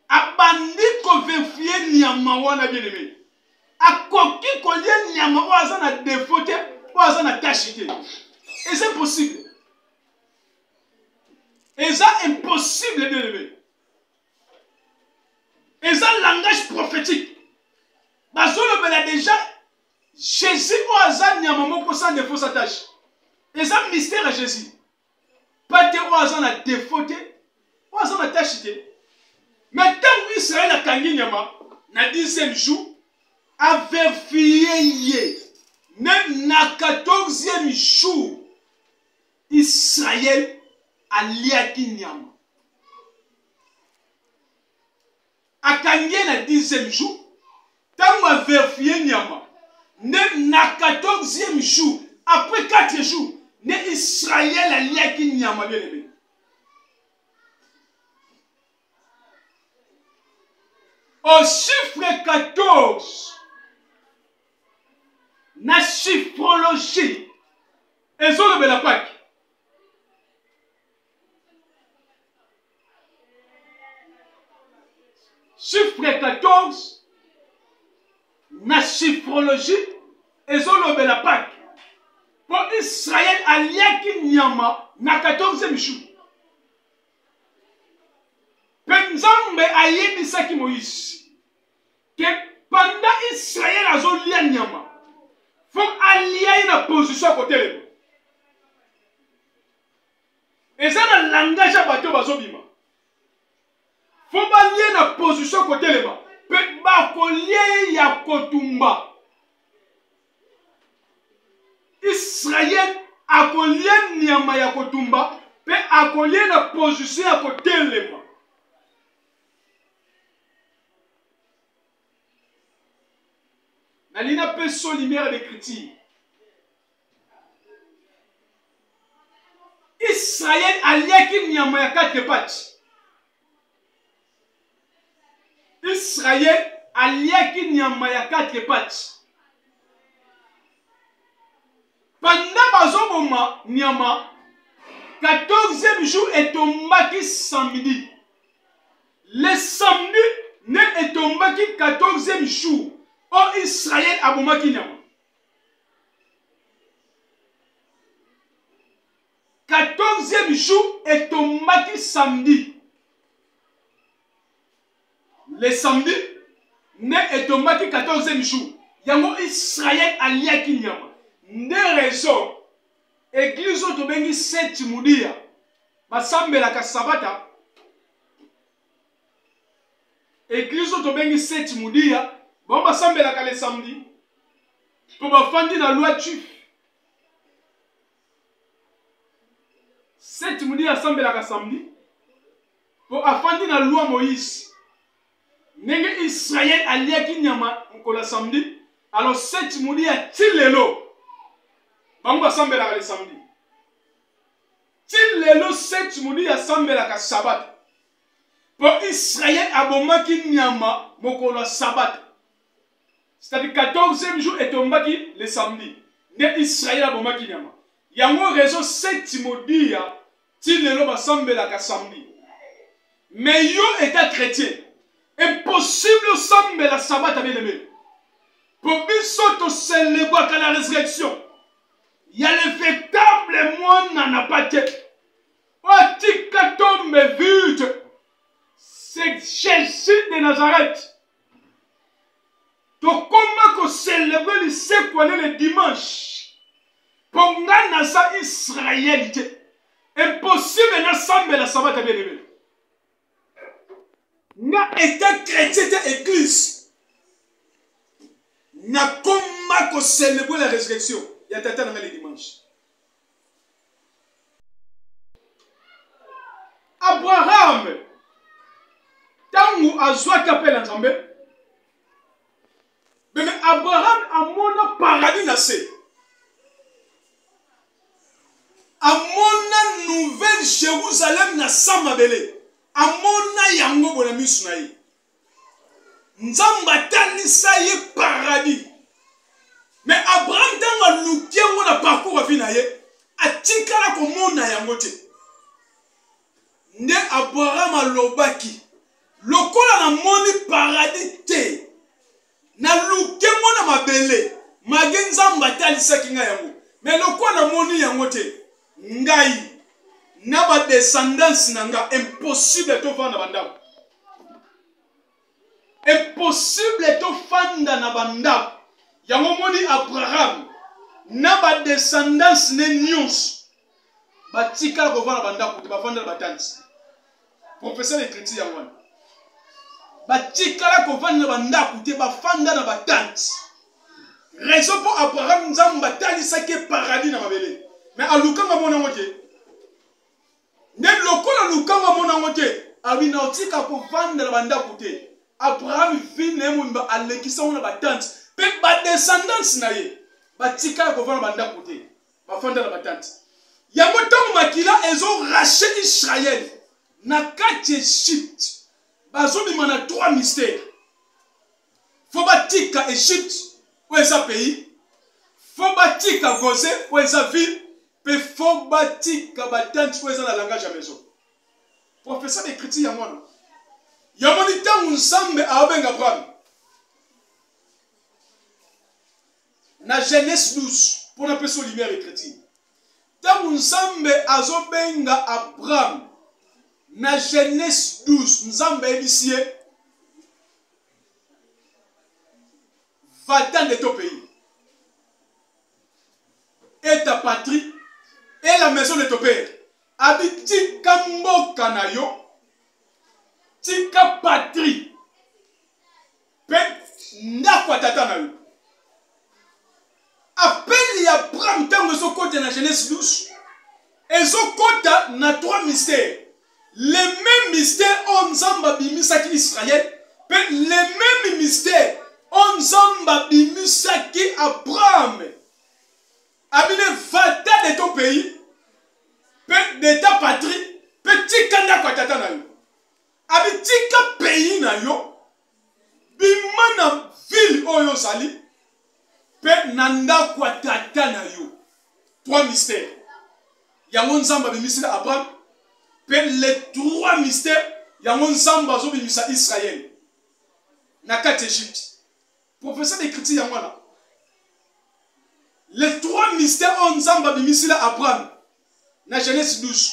Abandi ko vérifier nyama wana bien-aimé. Akoki ko lie nyama oza na défaut te, oza na tâche te. Et c'est possible. Et ça impossible bien-aimé. Et ça langage prophétique. Bazolo bela déjà Jésus oza nyama moko sans défaut sa tâche. Et ça mystère à Jésus. Pas te oza na défaut te, oza na tâche te. Mais tant Israël a kangi nyama na 10e jour a vérifié même na 14e jour Israël a liaki nyama. A kangi na 10e jour tant a vérifié nyama. Même na 14e jour après 4 jours ne Israël a liaki nyama bien-aimé. Au chiffre 14, na chiffrologie ezolobela Pâques. Chiffre 14 na chiffrologie ezolobela Pâques. Pour Israël aliaki nyama na 14e jour. Nzambe ayebisaki Moïse que pendant Israël azolia nyama, faut alia na position à côté. Et ça dans le langage à bateau bazobima. Faut pas lier na position à côté leba. Peut ba ko lier ya kotumba. Israël a ko lier nyama ya kotumba, peut a ko lier na position à côté leba. Nalina peut son lumière d'écriture. Israël a lié nyama ya 4 pattes. Israël a lié nyama ya 4 pattes. Pendant bazoboma nyama 14e jour est tombé samedi. Le samedi est tombé 14e jour. Oh Israël a bomaki nyama. 14e jour est tombé samedi. Le samedi est tombé 14e jour. Yango Israël a liaki nyama. Nde raison église otobengi 7 mudia. Basambela ka sabata. Église otobengi 7 mudia. Bon, bah, ça me l'a le samedi. Pour ma fandi na loi tu. Cette moudi a samedi la samedi. Pour afandi na loi Moïse. Nenge Israël a liaki nyama on la samedi. Alors cette moudi a tilelo. Bon, bah, ça me l'a le samedi. Tilelo cette moudi a samedi la sabbat. Pour Israël a bomaki nyama moko la sabbat. C'est-à-dire 14e jour est tombé le samedi. Ne Israël a bomaki nyama. Yango raison 7 modia ti lelo basambela ka samedi. Mais yo état chrétien. Impossible sambela sabbat avec les. Pour biso to célébrer la résurrection. Il y a le véritable moine n'a pas été. Otika tombe vite. C'est Jésus de Nazareth. Donc, comment célébrer le séquois le dimanche? Pour nga sa Israélité. Impossible na sambe la sabbat bien aimé. Nga était chrétien était église. Na comment célébrer la résurrection? Il y a tata le dimanche. Abraham. Tangu azwa kapela nzambe. Mais Abraham a mon paradis nassé. A mon nouvelle Jérusalem na samabele. A mon yango bonami sunayi. Nzamba talisa ye paradis. Mais Abraham tanga lukia mona parcours a finaye. A tikala ko mona yango te. Nde Abraham a lobaki. Lokola na moni paradis te. Na luke mona mabele magenza mbatalisa kinga yango mais lokwa na moni yango te ngai na ba descendance nanga impossible to fanda bandako impossible to fanda na bandako yango moni Abraham na ba descendance ne nyons batika ko fanda bandako te ba fanda batanzi professeur écriture yango batikala kovanda bandako te bafanda na batante. Raison pour Abraham nzamba talisaki paradis na mabele. Mais alukanga mona ngote. Ne lokola lukanga mona ngote, abina otika kovanda na bandako te. Abraham vine mumba alekisa na batante. Pe ba descendance na ye. Batikala kovanda bandako te. Bafanda na batante. Yango tango makila ezo racheter Israël na kati Égypte. Bazobi mana 3 mystères. Faut batika Égypte, où est ce pays? faut batika gose ou eza ville pe faut batika batante ou eza na langage à maison. Professeur d'écriture ya mwana ya moni tangu nzambe abenga Abraham na Genèse 12 pour na peso lumière écriture tangu nzambe azobenga Abraham na Genèse 12 nzambe ebisie va-t'en de ton pays et ta patrie et la maison de ton père. Habite tika mboka na yo, tika patrie, pe ndakwa tata na yo. Appel ya Abraham tango zo kota na Genèse 12, ezo kota na 3 mystères. Les mêmes mystères on zamba bimisaki Israël, pe les mêmes mystères on zamba bimisaki Abraham. Abine va-t'en de ton pays, de ta patrie, petit kanda kwa tata na yo. Abitika pays na yo, bimana ville oyo sali, pe nanda kwa tata na yo. 3 mystères. Yango nzamba bimisila Abraham, pe les 3 mystères, yango nzamba zo bimisa Israël. Na kati Égypte. Professeur d'écriture yango na. Les 3 mystères on nzamba bimisila Abraham. Na Genèse 12.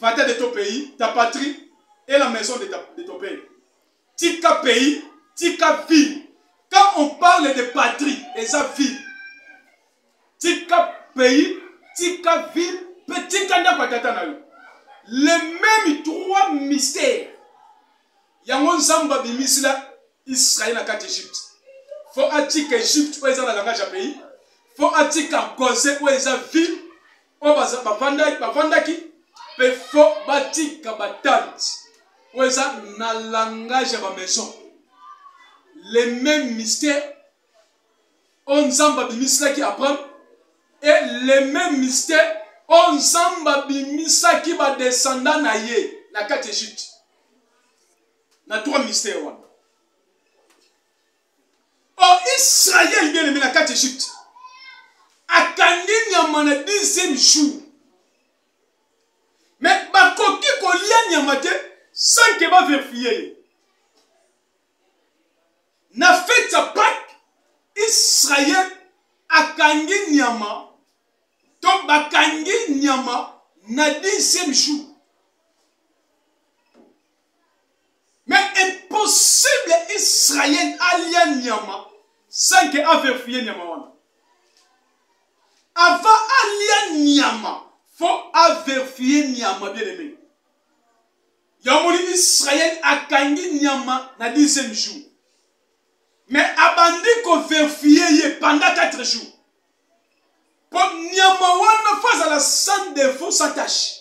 Va-t'en de ton pays, ta patrie et la maison de ton père. Tika pays, tika ville. Quand on parle de patrie, et sa ville. Tika pays, tika ville, petit kanda patata na yo. Les mêmes 3 mystères. Yangon zamba bimisila Israël na kati Égypte. Faut atika Égypte où ils ont la langage à pays. Faut atika Gosé où ils ont ville. O bavandaki pe fo batika batante ou eza na langage ya ba maison. Les mêmes mystères on zamba bimisaki Abraham et les mêmes mystères on zamba bimisaki ba descendant na ye na kati Égypte. Na 3 mystères wana. Oh Israël bien aimé na kati Égypte. Akangi nyama na 10e jour. Mais bakoki kolia nyama te sans que ba vérifier. Na fête ya Pâques, Israël akangi nyama to bakangi nyama na 10e jour. Mais impossible Israël alia nyama sans que a vérifier nyama wana. Avant alia nyama, faut vérifier nyama bien aimé. Yamoni Israël a kangi nyama na 10e jour. Mais abandi ko vérifier pendant 4 jours. Pour nyama wana face à la sans défaut sa tâche.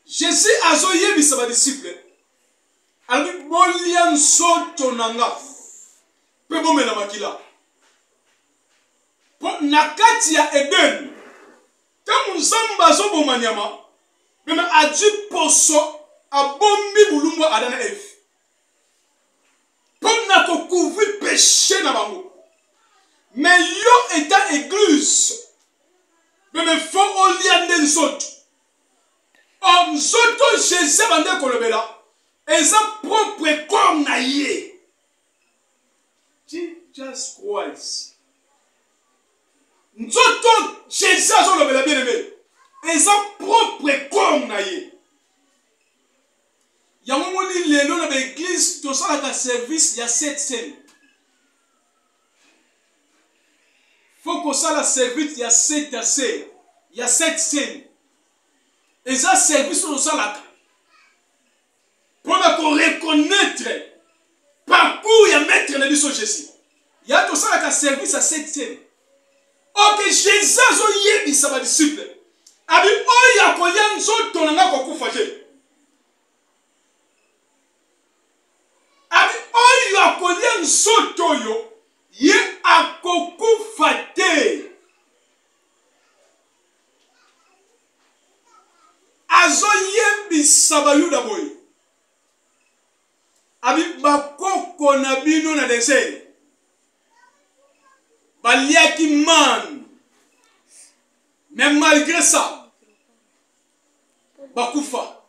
Jésus a zoye bisa ba disciple. Ali bolian soto nanga. Pe bomela makila. Na kati ya Eden, tangu nzamba zo bomanyama, meme adi poso abombi bulumwa Adana Eve. Pour na ko couvrir péché na bango. Mais yo étant église, meme fo oliande nzoto. O nzoto Jésus bande kolobela, eza propre corps na ye. Jesus Christ. Nzoto Jésus a le bien aimé. Et sa propre corps na ye. Yamoni lelo na l'église to ça la service il y a 7 scènes. Faut que ça la service il y a 7 scènes. Il y a 7 scènes. Et ça service to ça la pour qu'on reconnaître parcours ya maître na biso Jésus. Il y a to ça la service à 7 scènes. Ok, Jésus a yebi sa ba disciple. Abi oya koya nzoto na ngako kufa je. Abi oya koya nzoto yo ye akokufa te. Azo yebi sa ba yuda boy. Abi bakoko na bino na desert. baliaki man. Mais malgré ça, bakufa.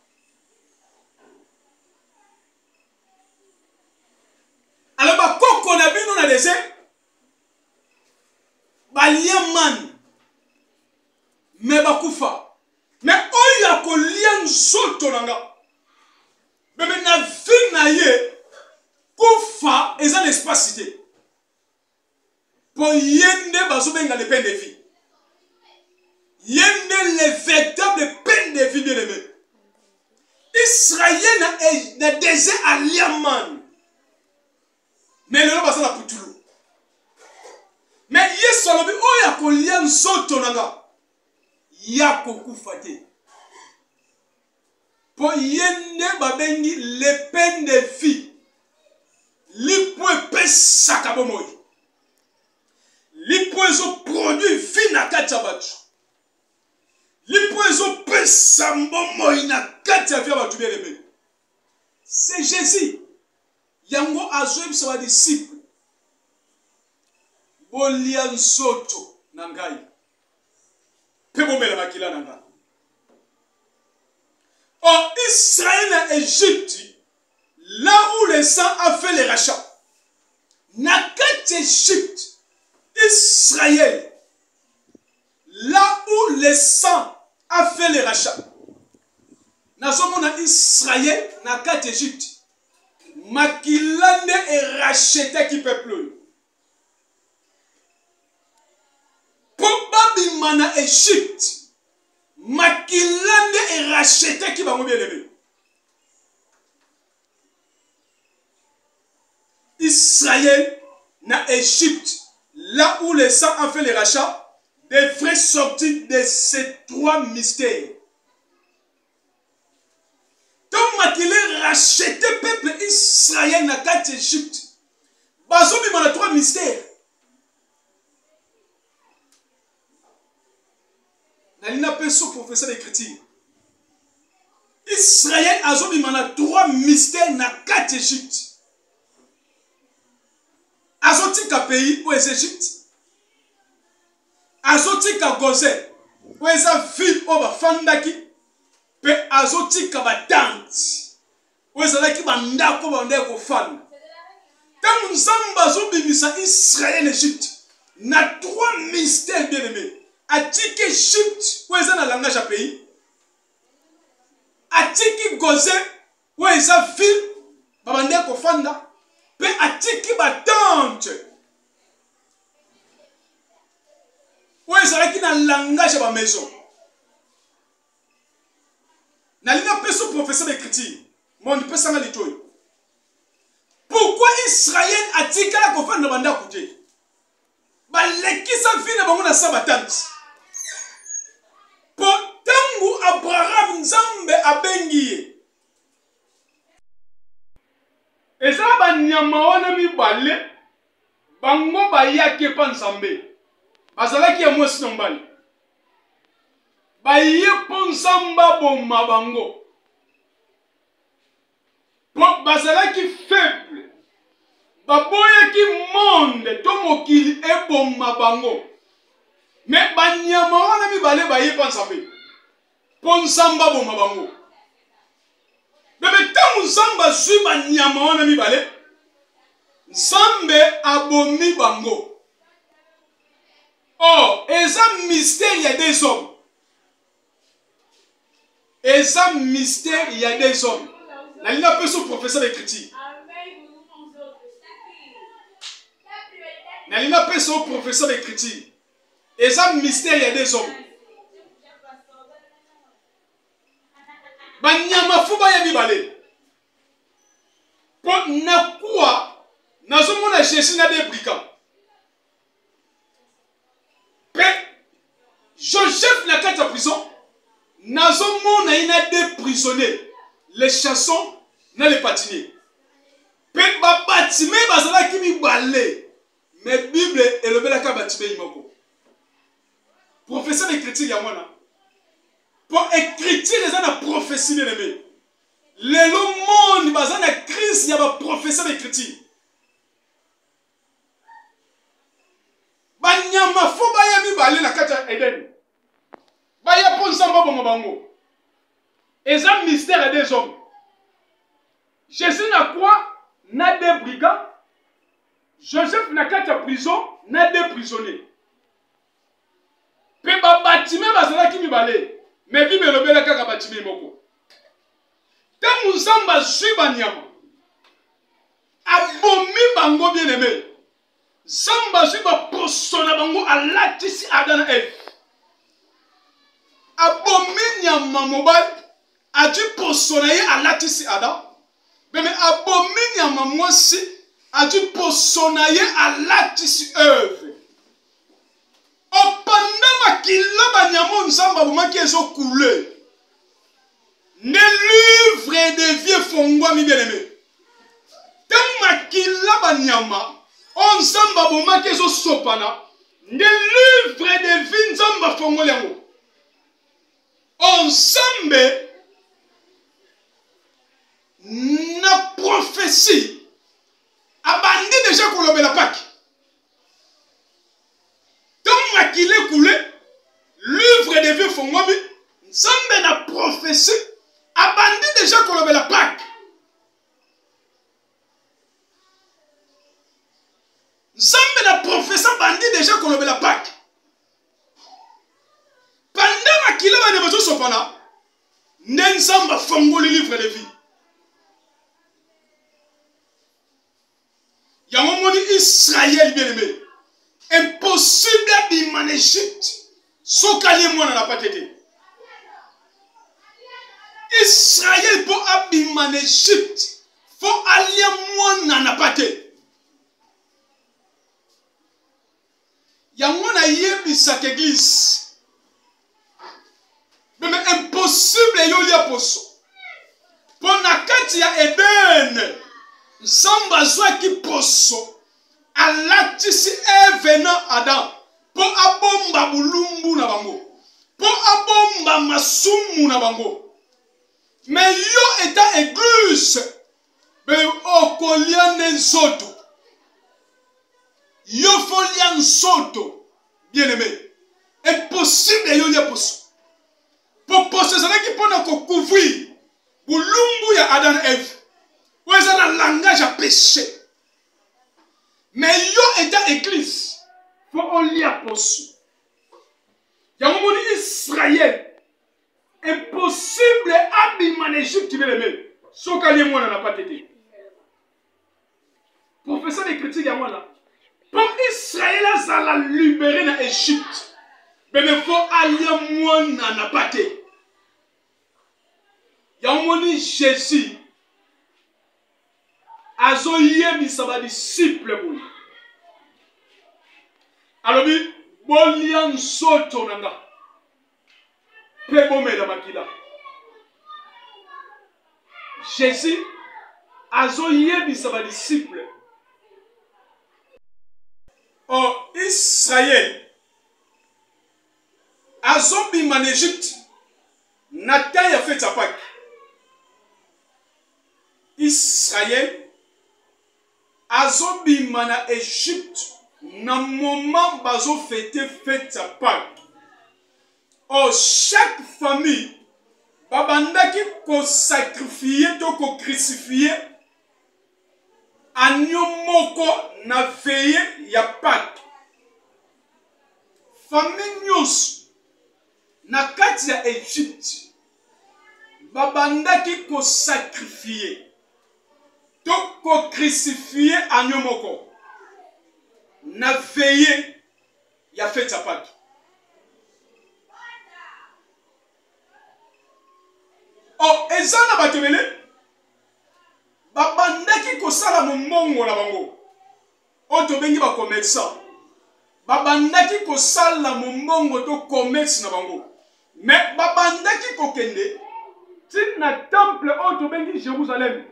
Alors bakoko na bino na désert, balia man. Mais bakufa. Mais oya ko lia nzoto nanga. Mais na vie na ye kufa eza l'espace cité. Pour yende bazobenga le pain de vie. Yende le véritable pain de vie bien aimé. Israël na désert à Liaman. Mais le basa na putulu. Mais yesu alobi oya ko lia nzoto nanga. Ya ko kufa te. Pour yende babengi le pain de vie. Li po pesa kabomoy. Li po ezo produit vie na kati ya batu. Li po ezo pesa mbomoy na kati ya vie ya batu bien aimé. C'est Jésus. Yango azo biso ba disciple. Bolia nzoto na ngai. Pe bomela makila na ngai. En Israël et Égypte, là où le sang a fait les rachats, Nakat Égypte, Israël, là où le sang a fait les rachats, Nazomona Israël, Nakat Égypte, Makilande et racheté qui peuple. Pour Babimana Égypte, Makilande est racheté qui va bien aimer. Israël, na Égypte, là où le sang a fait les rachats, devrait sortir de ces trois mystères. Tant qu'il est racheté peuple Israël na quatre Égypte, bazobi mana trois mystères. Nalina peso professeur d'écriture. Israël a zobimana trois mystères na quatre Égypte. Azotika pays où est Égypte. Azotika Gozen où est la ville où va fandaki. Pe azotika ba tente où est la qui bandako bandeko fan. Tant nzamba zobimisa Israël Égypte na trois mystères bien aimés. Atiki Égypte, où est le langage à pays? Atiki Gozen, où est la ville? Babande Kofanda. Pe Atiki Batante. Où est le langage à la maison? Nalina peso professeur d'écriture. Mon pesa malitoy. Pourquoi Israël Atiki la Kofanda banda koute? Balekisa vie na bango na sabatante. Tangu Abraham Nzambe abengiye. Eza banyama wana mibale bango bayake pa Nzambe. Bazalaki ya mwesi nombali. Baye po Nzamba boma bango. Bazalaki faible. Baboyaki monde to mokili eboma bango. Mais banyama wana mibale baye pa Nzambe. Po Nzamba boma bango. Bebe tangu Nzamba zwi banyama wana mibale, Nzambe abomi bango. Oh, eza mystère il y a des hommes. Eza mystère il y a des hommes. La ligne peut son professeur d'écriture. La ligne peut son professeur d'écriture. Eza mystère il y a des hommes. Banyama fuba ya mibale. Pour na quoi nazomona Jésus na des brigands. Joseph na kata prison. Nazomona ina des prisonniers. Les chassons na les patiniers. Pe ba batime bazala ki mibale. Mais Bible elobelaka batime imoko. Professeur d'écriture ya mwana. Pour écriture les gens de prophétie bien aimé. Le monde bazan na crise ya ba professeur d'écriture. Ba banyama fo baya mibale na kati ya Eden baya po nzamba bongo bango eza mystère des hommes. Jésus na quoi na des brigands, Joseph na kati ya prison na des prisonniers. Pe ba batime bazalaki mibale mais Bible elobela kaka batime moko. Tangu nzamba zwi banyama abomi bango bien aimé, nzamba zwi baposo na bango alatisi Adam na Eve. Abomi nyama mobali adi poso na ye alatisi Adam, mais abomi nyama mwasi adi poso na ye alatisi Eve. Opanda makila banyama nzamba bomaki ezo coulé. Ne livre de vieux fongwa mi bien aimé. Tant makila banyama on nzamba bomaki ezo sopana. Ne livre de vie nzamba fongwa yango. On nzambe na prophétie abandi déjà kolobela paki. Tant makile coulé livre de vieux fongwa mi nzambe na prophétie abandi déjà kolobela Pâques. Nzambe na professeur bandi déjà kolobela Pâques. Pendant makila bane bazo sopana nde nzamba fongoli livre de vie. Yango moni Israël bien aimé. Impossible d'y en Égypte. Sokali mwana na patete. Israël pour abîmer en Égypte, faut aller moins en apate. Yamona yebi sak église. Mais impossible yo lia poso. Pour nakati ya Eden, Zamba zwa ki poso. Alatisi evena Adam. Pour abomba bulumbu na bango. Pour abomba masumu na bango. Mais yo étant église, ben okolia nenzoto. Yo folia nsoto, bien aimé. Impossible yo lia poso. Pour possesser qui pona ko couvrir bulumbu ya Adam et Eve. Ou est un langage à péché. Mais yo étant église, faut on lia poso. Ya mon Israël. Impossible abîmer en Égypte, bien aimé. Sokali mwana na pas été. Professeur des critiques à moi là. Pour Israël ça la libérer en Égypte. Mais il faut aller mwana na pas été. Ya moni Jésus. Azo yemi sa ba disciple boy. Alors bi bolian soto nanga. Jésus a zoyé sa disciple. Oh, Israël a zombie en Égypte. Nathan a fait sa Pâques. Israël a zombie en Égypte. Na moment bazo fêter fête sa Pâques. Oh, chaque famille, babandaki ko sacrifier to ko crucifier agneau moko na veille ya Pâques. Famille nyos na kati ya Égypte, babandaki ko sacrifier to ko crucifier agneau moko na veille ya fête ya Pâques. Oh, ezana batebele babandaki kosala momongo na bango. O to bengi ba commerçant. Babandaki kosala momongo to commerce na bango. Mais babandaki kokende tin na temple o to bengi Jérusalem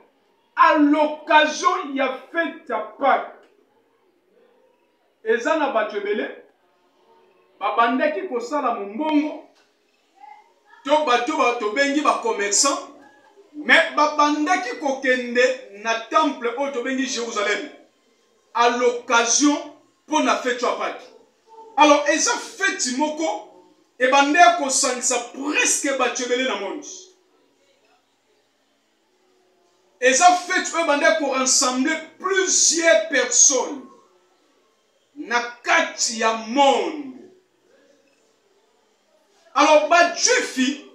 à l'occasion ya fête ya Pâques. Ezana batebele babandaki kosala momongo to bato to bengi ba commerçant, mais babandaki kokende na temple o to bengi Jérusalem à l'occasion pour la fête de Pâques. Alors, eza fête moko, et bande ko sangisa presque batchebele na monde. Eza fête e bande ko rassembler plusieurs personnes na kati ya monde. Alors, ba juifi,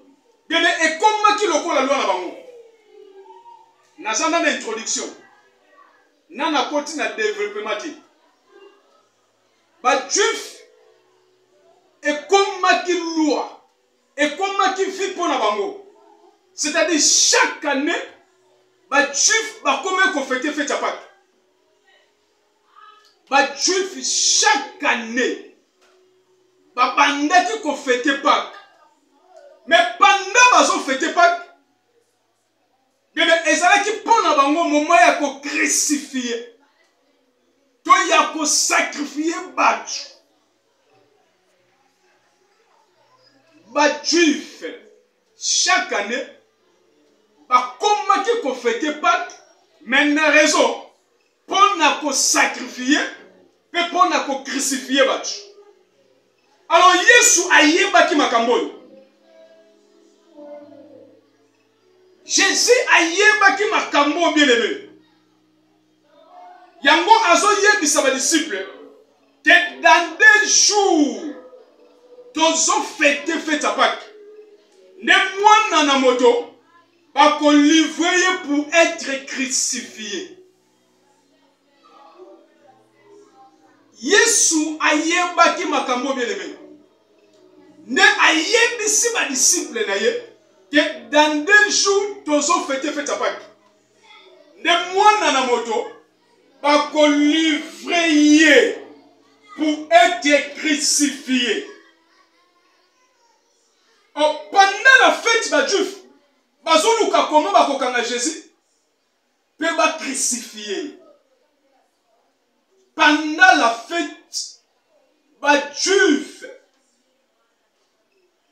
bien et comme qui lokola loi na bango. Nazana na introduction. Nana koti na développement ti. Ba juif et comme qui loi et comme qui vit pour na bango. C'est-à-dire chaque année ba juif ba comme qu'on fête à Pâques. Ba juif chaque année ba banda qui qu'on fête Pâques. Mais pendant bazo fête Pâques, bien ezala qui pour na bango moment ya ko crucifier. To ya ko sacrifier batu. Ba juif chaque année ba comme qui ko fête Pâques, mais na raison pour na ko sacrifier pe pour na ko crucifier batu. Alors Yesu ayeba ki makambo. Jésus ayeba ki makambo bien aimé. Yango azo yebisa ba disciples que dans 2 jours tozo fête à Pâques. Ne mwana na moto ba ko livrer pour être crucifié. Yesu ayeba ki makambo bien aimé. Ne ayebisi ba disciples na ye que dans 2 jours tozo fête à Pâques. Ne mwana na moto ba ko livrer pour être crucifié. Oh, pendant la fête ba juif bazoluka comment ba kokanga Jésus pe ba crucifié. Pendant la fête ba juif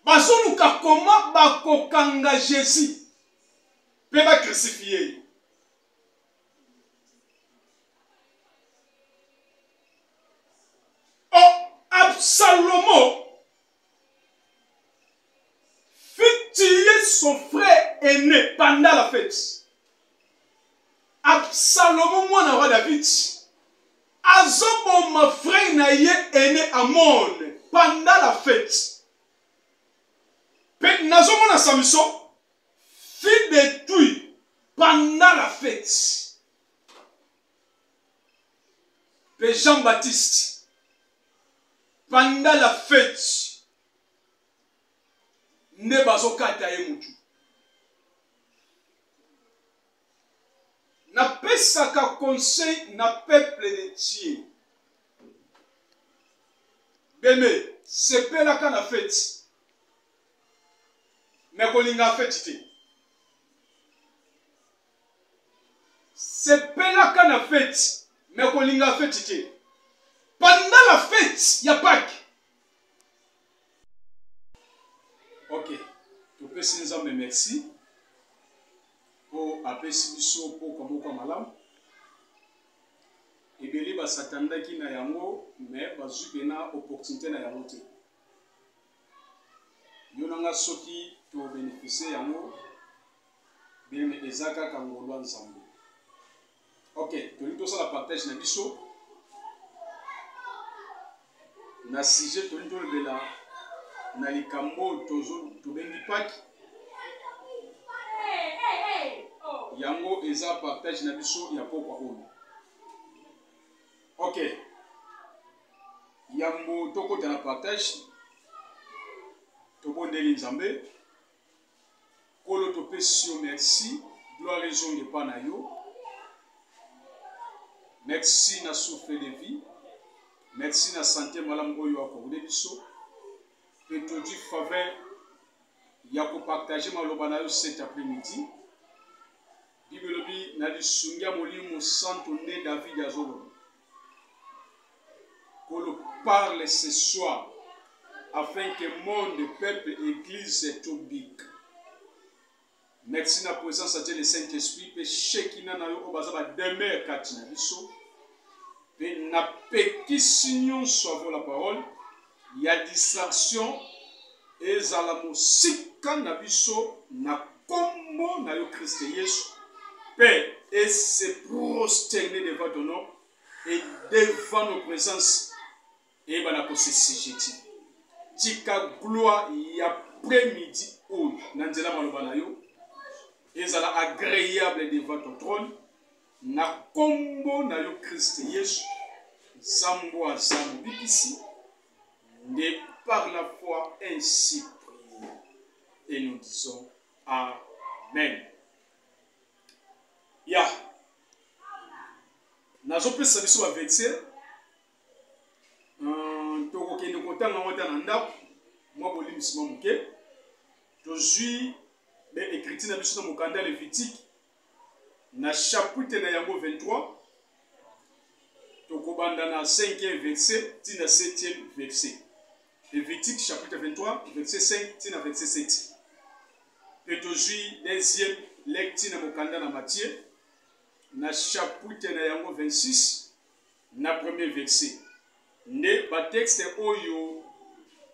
bazoluka comment ba kokanga Jésus pe ba crucifié. Oh, Absalomo fit tuer son frère aîné pendant la fête. Absalomo mwana wa David azoboma frère na ye aîné Amon pendant la fête. Pe nazomona Samson fit détruire pendant la fête. Pe Jean-Baptiste pendant la fête, ne bazo kata ye mutu. Na pesaka conseil na peuple de Dieu. Beme, sepelaka na fête. Mais kolinga fête te. Sepelaka na fête, mais kolinga fête te. Pendant la fête, il y a Pâques. Ok. Tu peux nous dire merci pour appeler Sibiso pour comme malam. Et bien, il va s'attendre qu'il y a yango, mais il va y avoir une opportunité na yango te. Il y a un soki to bénéficier yango, bien mais ezaka kangolo ensemble. Ok. Tu lui donnes la partage na biso. Na sujet to ndo bela na likambo tozo tobengi Pâques. Yango eza partage na biso ya pokwa oyo. OK. Yambo tokota na partage. Tobondeli Nzambe. Kolo topesi merci. Gloire et zonge pa na yo. Merci na souffle de vie. Merci na santé malam oyo akorde biso. Et tout dit faveur ya ko partager maloba na yo cet après-midi. Bibelobi na lisungia molimo santo né David azolo. Qu'on parle ce soir afin que monde, peuple, église tout big. Merci na présence de le Saint-Esprit pe chekina na yo bazaba demeure katina biso. Pe na petit signon soit la parole il y a distraction et zala mosika na biso na kombo na yo Christ Yesu Père et se prosterner devant ton nom et devant nos présences et banako se sejeti tika gloire y après-midi ou na nzela maloba na yo ezala agréable devant ton trône na kombo na yo Christ Yesu Zambo Azam Bikisi ne par la foi ainsi prié et nous disons Amen. Ya nazopesa biso ba verset toko kende kotanga wata na ndako mwa bolimisima moke tozwi be écriture na biso na mokanda Lévitique na chapitre na yango 23 tokobanda na 5e verset tina 7e verset. Lévitique chapitre 23 verset 5 tina verset 7. Et tozwi deuxième lecture na mokanda na Matthieu na chapitre na yango 26 na premier verset. Nde ba texte oyo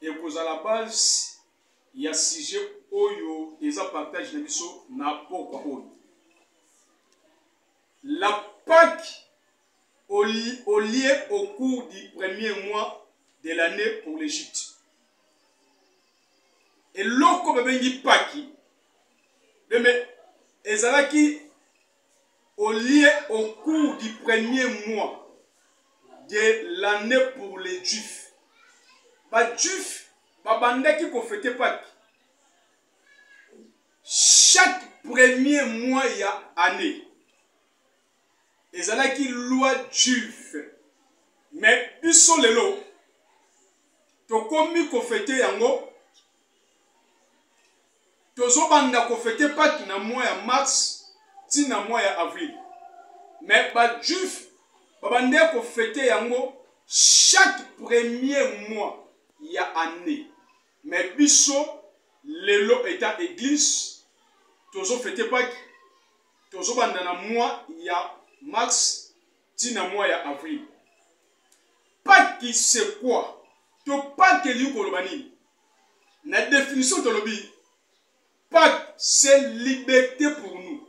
ekozala base ya sujet oyo eza partage na biso na pokwa oyo. La Pâque au lieu au cours du premier mois de l'année pour l'Égypte. Et l'oko babengi Pâque, mais ezalaki au lieu au cours du premier mois de l'année pour les Juifs. Ba Juifs babandaki ko fêter Pâque. Chaque premier mois ya année. Ezalaki loi juive. Mais biso lelo tokomi ko fêter yango tozobanda ko fêter Pâques na mois ya mars ti na mois ya avril. Mais ba juif babande ko fêter yango chaque premier mois ya année. Mais biso lelo état église tozo fêter Pâques tozobanda na mois ya mars tina mois ya avril. Pâques c'est quoi? To Pâques li koloba nini? Na définition de lobi Pâques c'est liberté pour nous.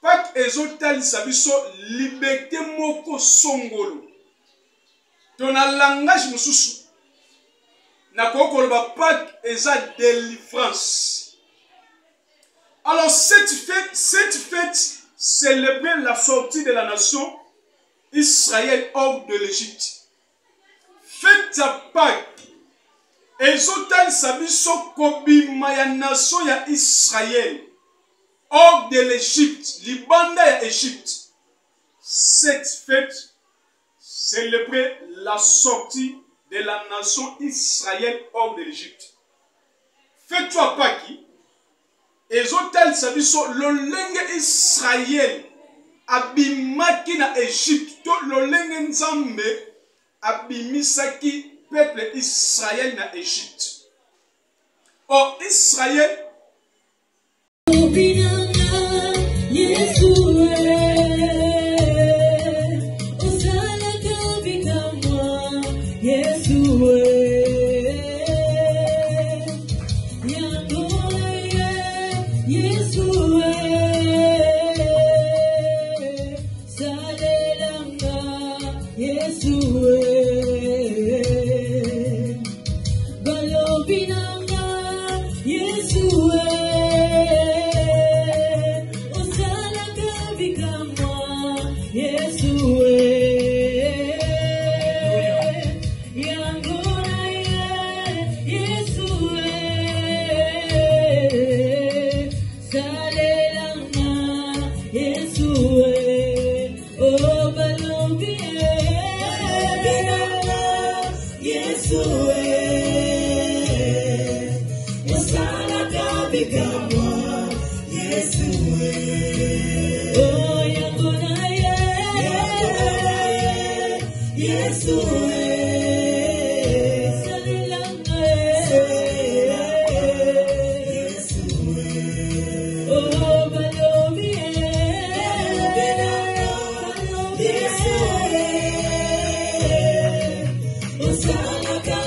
Pâques ezotali sabiso liberté moko songolo. Ton langage mususu na koloba Pâques eza délivrance. Alors cette fête célébrer la sortie de la nation Israël hors de l'Égypte. Fête à Pâques. Ezotali sabiso kobima ya nation ya Israël hors de l'Égypte, libanda ya Égypte. Cette fête célébrer la sortie de la nation Israël hors de l'Égypte. Fête-toi Pâques. Ezotel sabiso lolenge Israël abimaki na Égypte to lolenge Nzambe abimisaki peuple Israël na Égypte. Or Israël Osana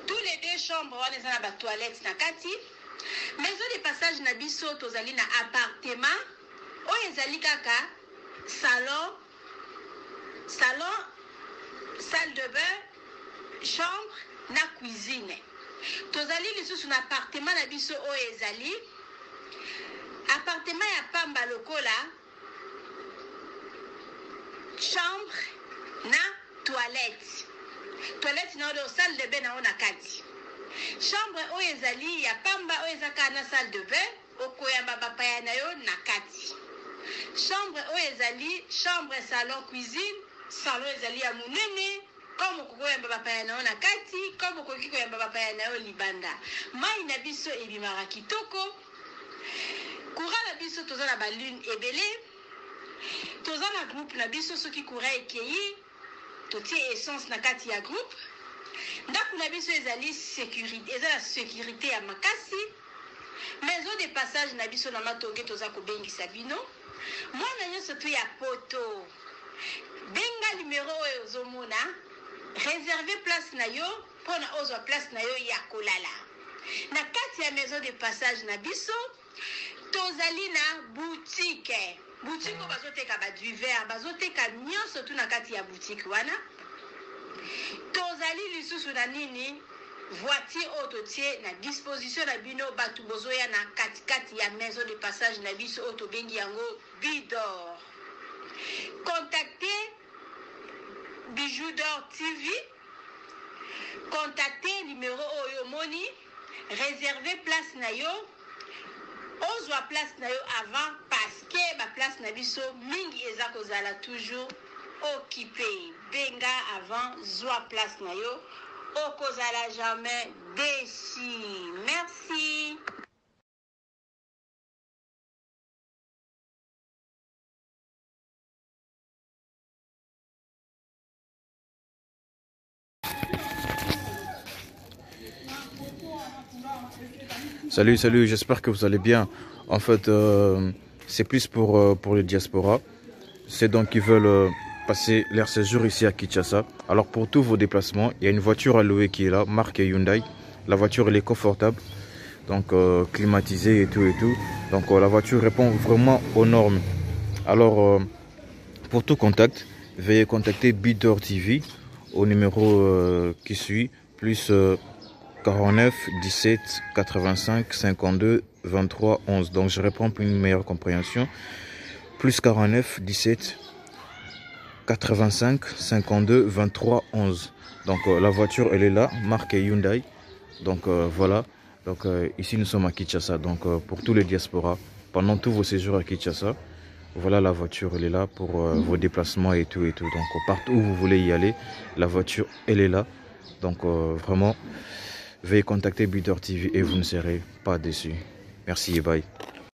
tous les deux chambres wana eza na ba toilette na kati. Maison de passage na biso tozali na appartement oyo ezali kaka salon, salle de bain, chambre na cuisine. Tozali lisusu na appartement na biso oyo ezali appartement ya pamba lokola chambre na toilette. Toilette na oyo salle de bain na ona kati. Chambre oyo ezali ya pamba oyo ezaka na salle de bain okoyamba bapaya na yo na kati. Chambre oyo ezali chambre salon cuisine, salon ezali ya munene comme okoyamba bapaya na yo na kati, comme okoki koyamba bapaya na yo libanda. Mai na biso ebimaka kitoko. Courant na biso toza na balune ebele. Toza na groupe na biso soki courant ekei totie essence na kati ya groupe. Ndako na biso ezali sécurité, eza la sécurité ya makasi. Maison de passage na biso na matonge toza kobengisa bino. Mwana nyonso tu ya poto. Benga numéro oyo ozomona. Réserver place na yo pona ozwa place na yo ya kolala. Na kati ya maison de passage na biso tozali na boutique. Boutique oyo bazoteka ba duvet, bazoteka nyonso tu na kati ya boutique wana. Tozali lisusu na nini voiture oyo totie na disposition na bino bato bozoya na katikati ya maison de passage na biso oyo tobengi yango Bidor. Contactez Bijou d'Or TV. Contactez numéro oyo moni. Réservez place na yo. Ozwa place na yo avant parce que ba place na biso mingi eza kozala toujours occupé. Benga avant zwa place na yo. Okozala jamais déçu. Merci. Salut, j'espère que vous allez bien. En fait, c'est plus pour les diasporas. C'est donc qui veulent passer leur séjour ici à Kinshasa. Alors pour tous vos déplacements, il y a une voiture à louer qui est là, marque Hyundai. La voiture elle est confortable, donc climatisée et tout. Donc la voiture répond vraiment aux normes. Alors pour tout contact, veuillez contacter Bidor TV au numéro qui suit, plus 49 17 85 52 23 11. Donc je réponds pour une meilleure compréhension. Plus 49 17 85 52 23 11. Donc la voiture elle est là, marque Hyundai. Donc voilà. Donc ici nous sommes à Kinshasa. Donc pour tous les diasporas, pendant tous vos séjours à Kinshasa, voilà la voiture elle est là pour vos déplacements et tout. Donc partout où vous voulez y aller, la voiture elle est là. Donc vraiment, veuillez contacter Bidor TV et vous ne serez pas déçus. Merci et bye.